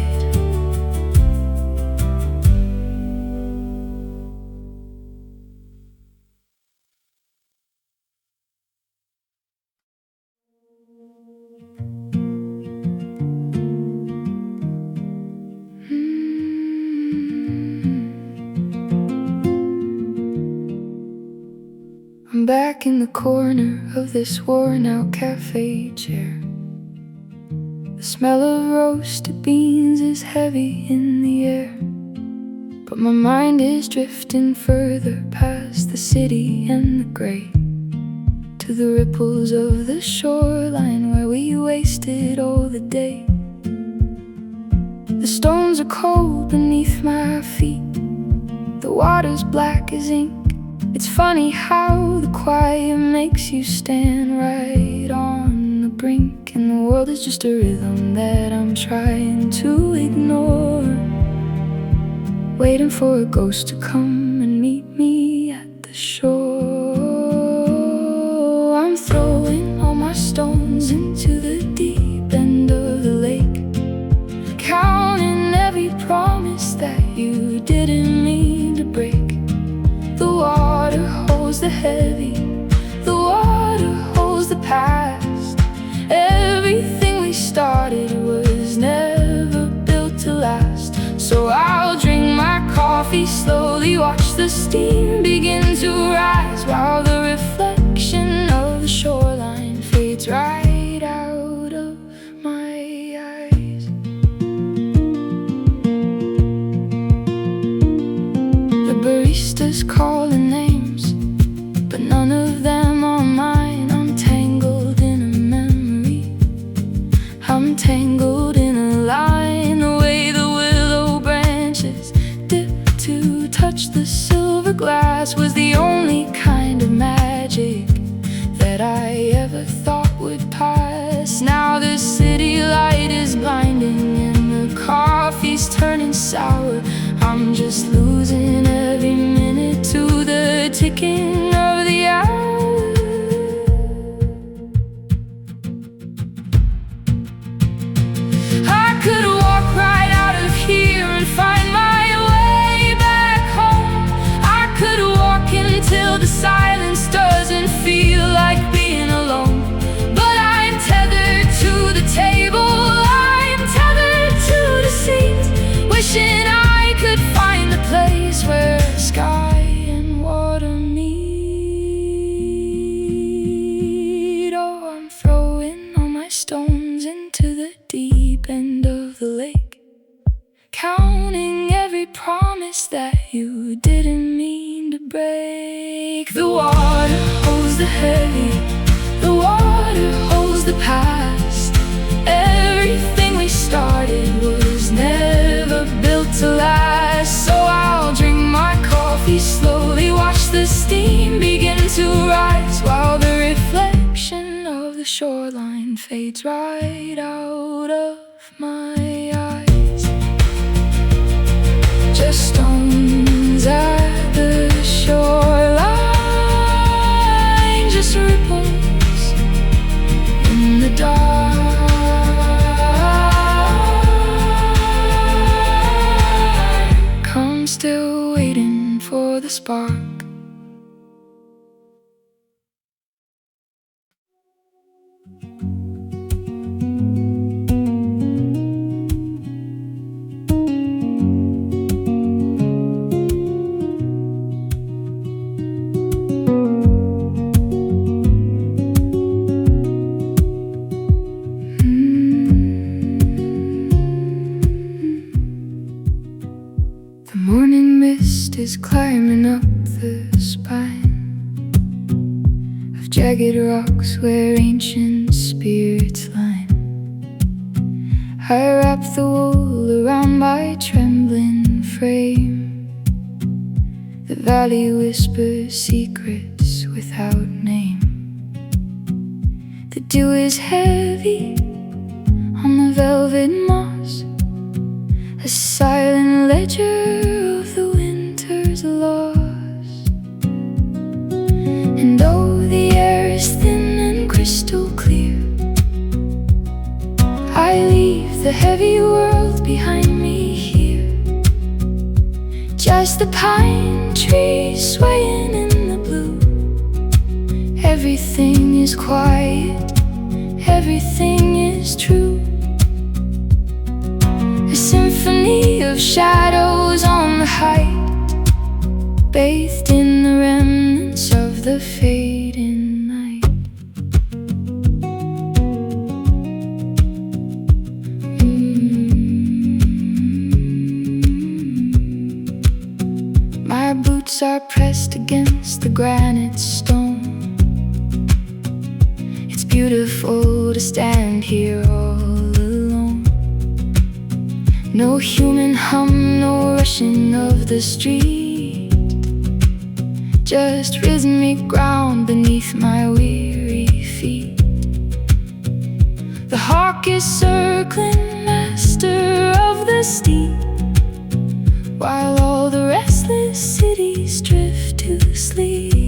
I'm back in the corner of this worn-out cafe chair. The smell of roasted beans is heavy in the air, but my mind is drifting further past the city and the gray, to the ripples of the shoreline where we wasted all the day. The stones are cold beneath my feet, the water's black as ink. It's funny how the quiet makes you stand right on the brink, and the world is just a rhythm that I'm trying to ignore, waiting for a ghost to come and meet me at the shore. I'm throwing all my stones into the deep end of the lake, counting every promise that you didn't mean to break. The water holds the heavy, the water holds the past. Everything we started was never built to last. So I'll drink my coffee slowly, watch the steam begin to rise, while the reflection of the shoreline fades right out of my eyes. The baristas calling names, but none of them are mine. I'm tangled in a memory, I'm tangled in a line. The way the willow branches dip to touch the silver glass was the only kind The water holds the heavy, the water holds the past. Everything we started was never built to last. So I'll drink my coffee slowly, watch the steam begin to rise, while the reflection of the shoreline fades right out of my eyes. Just stones at the shoreline, just ripples in the dark. I'm still waiting for the spark. The morning mist is climbing up the spine of jagged rocks where ancient spirits line. I wrap the wool around my trembling frame. The valley whispers secrets without name. The dew is heavy on the velvet moss, a silent ledger of the winter's loss. And though the air is thin and crystal clear, I leave the heavy world behind me here. Just the pine trees swaying in the blue. Everything is quiet, everything is true. A symphony of shadows on the height, bathed in the remnants of the fading night. My boots are pressed against the granite stone. It's beautiful to stand here all alone. No human hum, no rushing of the street, just rhythmic ground beneath my weary feet. The hawk is circling, master of the steep, while all the restless cities drift to sleep.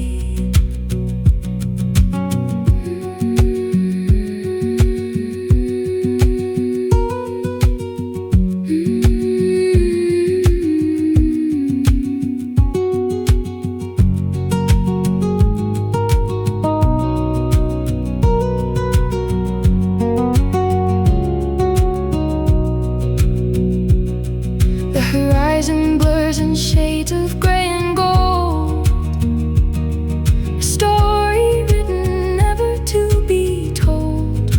Horizon blurs in shades of gray and gold, a story written never to be told.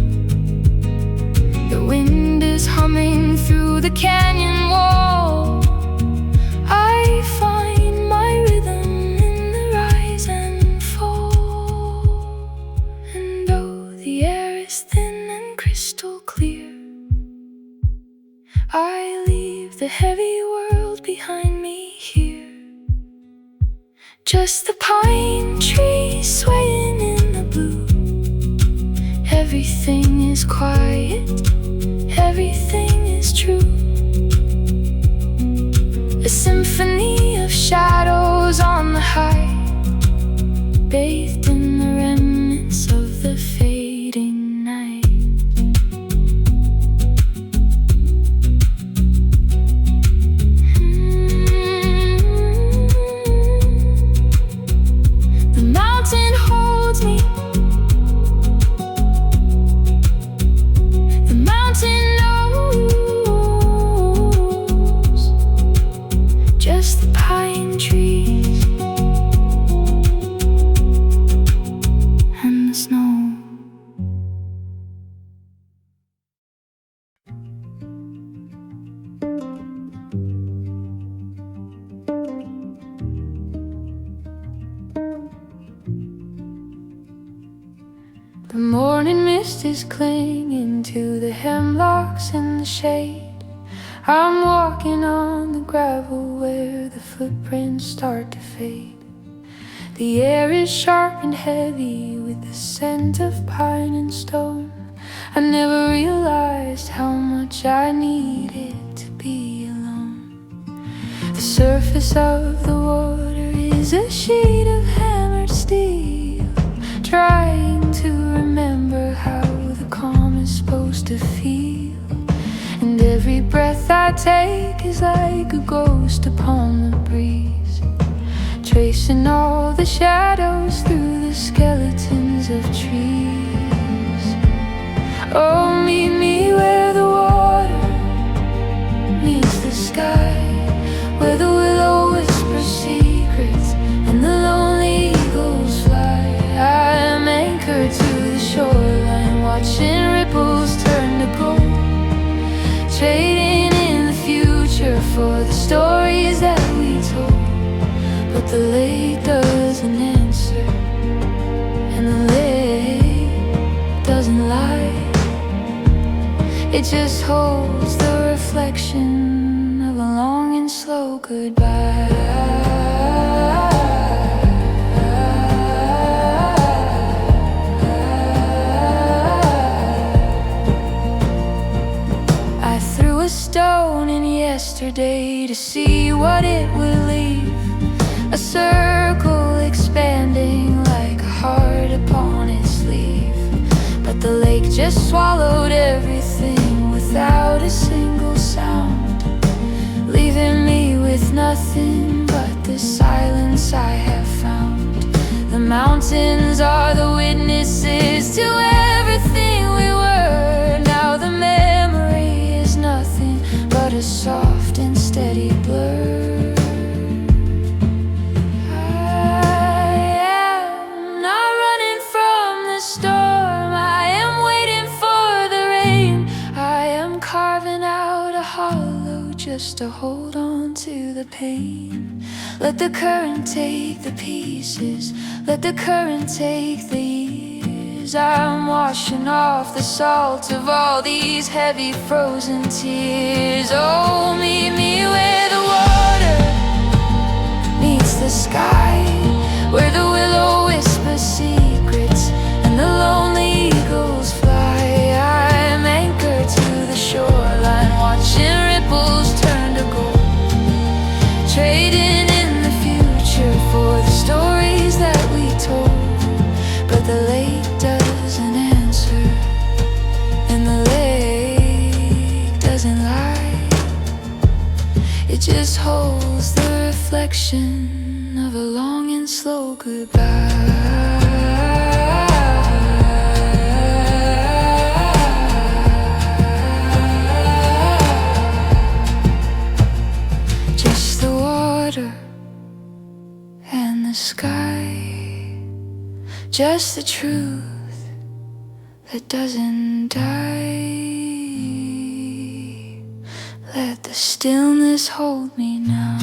The wind is humming through the canyon wall. I find my rhythm in the rise and fall. And though the air is thin and crystal clear, I leave the heavy world behind me here. Just the pine trees swaying in the blue. Everything is quiet, everything is true. A symphony of shadows on the height, bathed in the remnants of the fading night. Just the pine trees. The morning mist is clinging to the hemlocks in the shade. I'm walking on the gravel where the footprints start to fade. The air is sharp and heavy with the scent of pine and stone. I never realized how much I needed to be alone. The surface of the water is a sheet of hammered steel, trying to remember how the calm is supposed to feel. And every breath I take is like a ghost upon the breeze, tracing all the shadows through the skeletons of trees. Oh, meet me where the water meets the sky, where the willow whispers secrets and the lonely eagles fly. I am anchored to the shoreline, watching ripples turn to gold, trading in the future for the stories that we told. But the lake doesn't answer, and the lake doesn't lie. It just holds the reflection of a long and slow goodbye. I threw a stone in yesterday to see what it would leave, a circle expanding like a heart upon its sleeve. But the lake just swallowed everything without a single sound, leaving me with nothing but the silence I have found. The mountains are the witnesses to everything we were. Now the memory is nothing but a soft and steady blur. Just to hold on to the pain. Let the current take the pieces, let the current take the years. I'm washing off the salt of all these heavy frozen tears. Oh, meet me where the water meets the sky, where the willow whispers secrets and the lonely eagles fly. I'm anchored to the shoreline, watching ripples turn to gold, trading in the future for the stories that we told. But the lake doesn't answer, and the lake doesn't lie. It just holds the reflection of a long and slow goodbye. And the sky, just the truth that doesn't die. Let the stillness hold me now.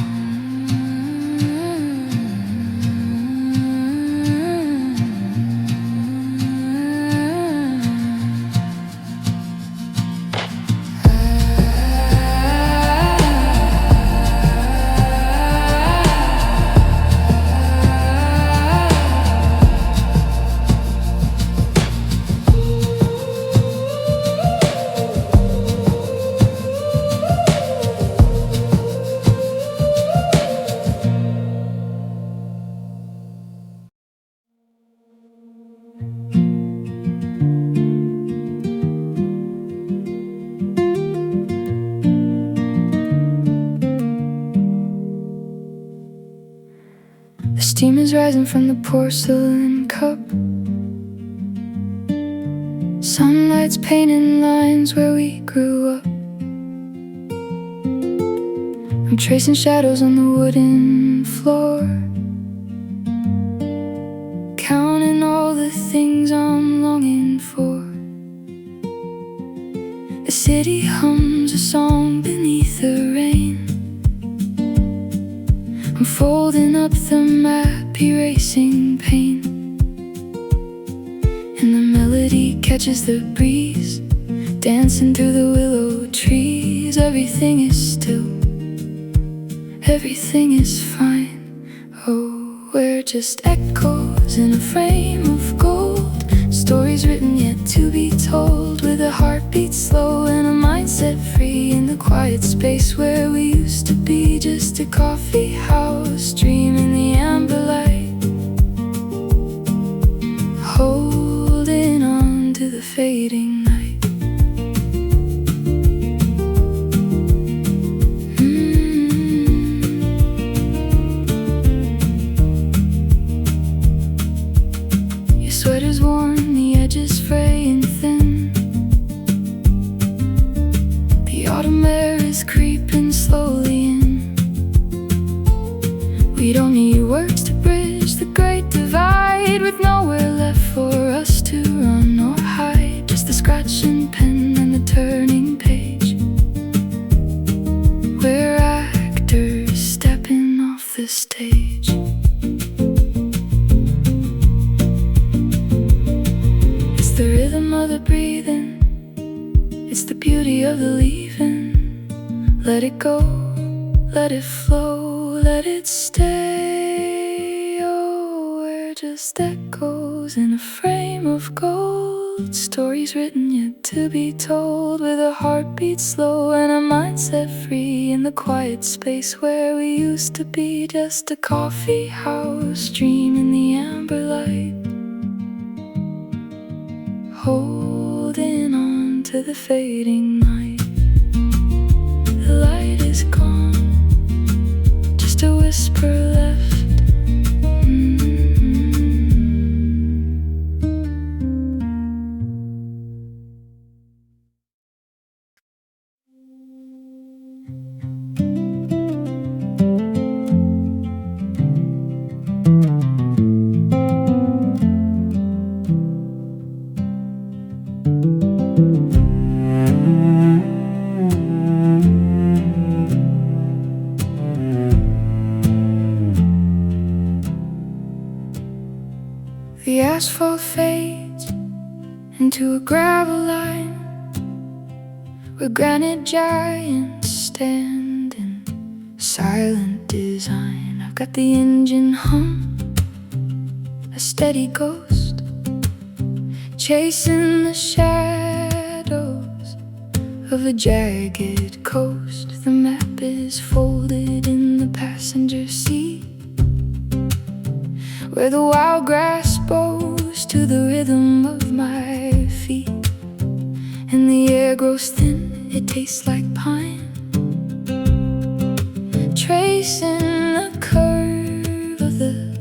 The steam is rising from the porcelain cup. Sunlight's painting lines where we grew up. I'm tracing shadows on the wooden floor, counting all the things I'm longing for. The city hums a song beneath the rain. I'm folding up the map, erasing pain, and the melody catches the breeze, dancing through the willow trees. Everything is still, everything is fine. Oh, we're just echoes in a frame of gold, stories written yet to be told, with a heartbeat slow and a mindset free, in the quiet space where we used to be. Just a coffee house dream in the amber light, holding on to the fading night. Your sweater's worn, the edges fray and thin. The autumn air is creeping slowly in. We don't need words to bridge the great divide, with nowhere left for us to run or hide. Just the scratching pen and the turning page. We're actors stepping off the stage. It's the rhythm of the breathing, it's the beauty of the leaving. Let it go, let it flow, let it stay. Oh, we're just echoes in a frame of gold, stories written yet to be told, with a heartbeat slow and a mindset free, in the quiet space where we used to be. Just a coffee house dream in the amber light, holding on to the fading night. The light is gone, just a whisper left. The asphalt fades into a gravel line, where granite giants stand in silent design. I've got the engine hum, a steady ghost, chasing the shadows of a jagged coast. The map is folded in the passenger seat, where the wild grass bows to the rhythm of my feet, and the air grows thin, it tastes like pine, tracing the curve of the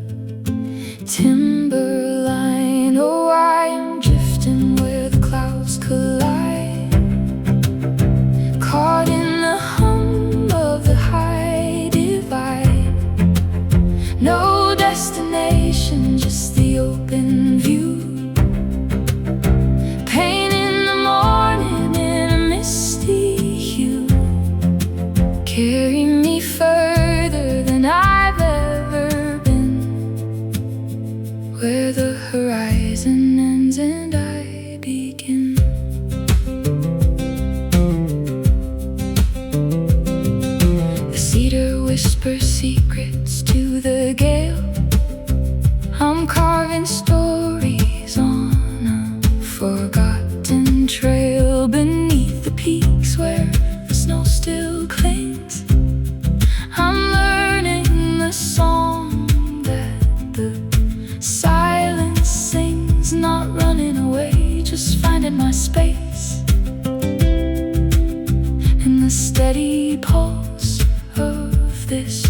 timberline. Oh, I am drifting where the clouds collide, caught in the hum of the high divide. No destination, just the open view, pain in the morning in a misty hue. Carry me further than I've ever been, where the horizon ends and I begin. The cedar whispers secrets to the gale. I'm carving stories on a forgotten trail, beneath the peaks where the snow still clings. I'm learning the song that the silence sings, not running away, just finding my space in the steady pulse of this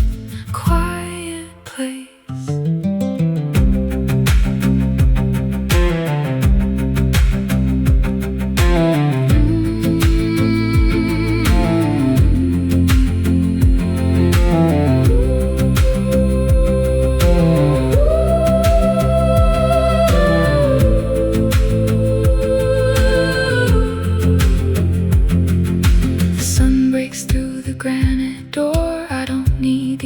quiet place. The sun breaks through the granite door. I don't need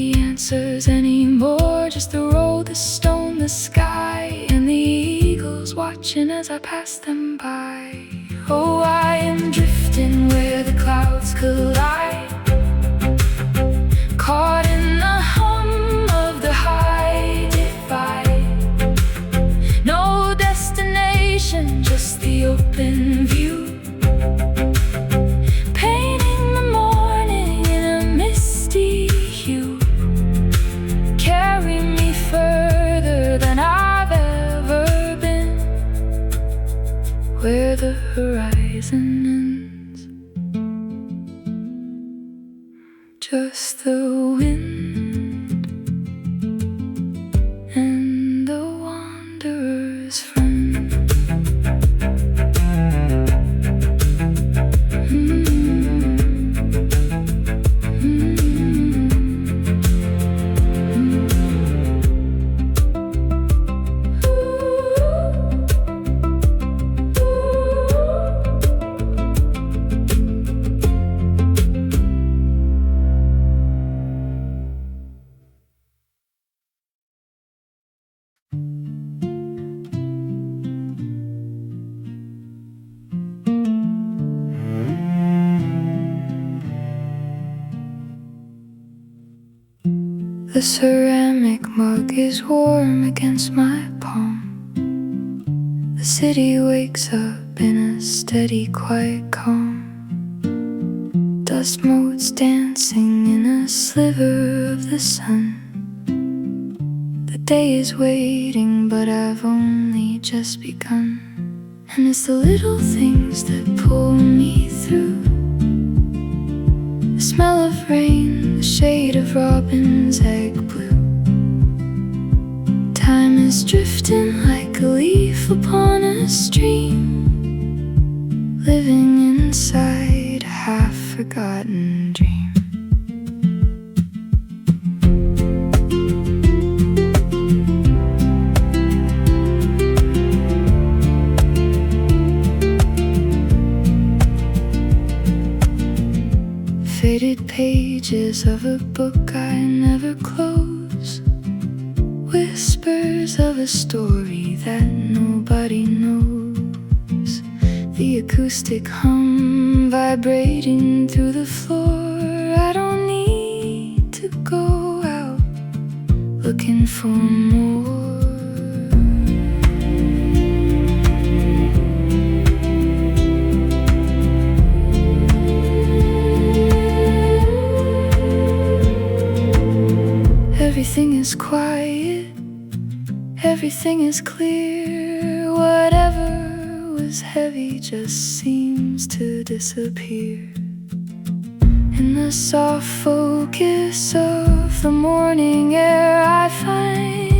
watching as I pass them by. Oh, I am drifting where the clouds collide, caught in the hum of the high divide. No destination, just the open view, painting the morning in a misty hue. Carry me further than I've ever been, where the horizon ends, just the wind and the wanderer's friend. The ceramic mug is warm against my palm. The city wakes up in a steady, quiet calm. Dust motes dancing in a sliver of the sun. The day is waiting, but I've only just begun. And it's the little things that pull me through. The smell of rain, the shade of robin's egg blue. Time is drifting like a leaf upon a stream, living inside a half-forgotten dream. Faded pages of a book I never close, whispers of a story that nobody knows. The acoustic hum vibrating through the floor. I don't need to go out looking for more. Everything is quiet, everything is clear. Whatever was heavy just seems to disappear. In the soft focus of the morning air, I find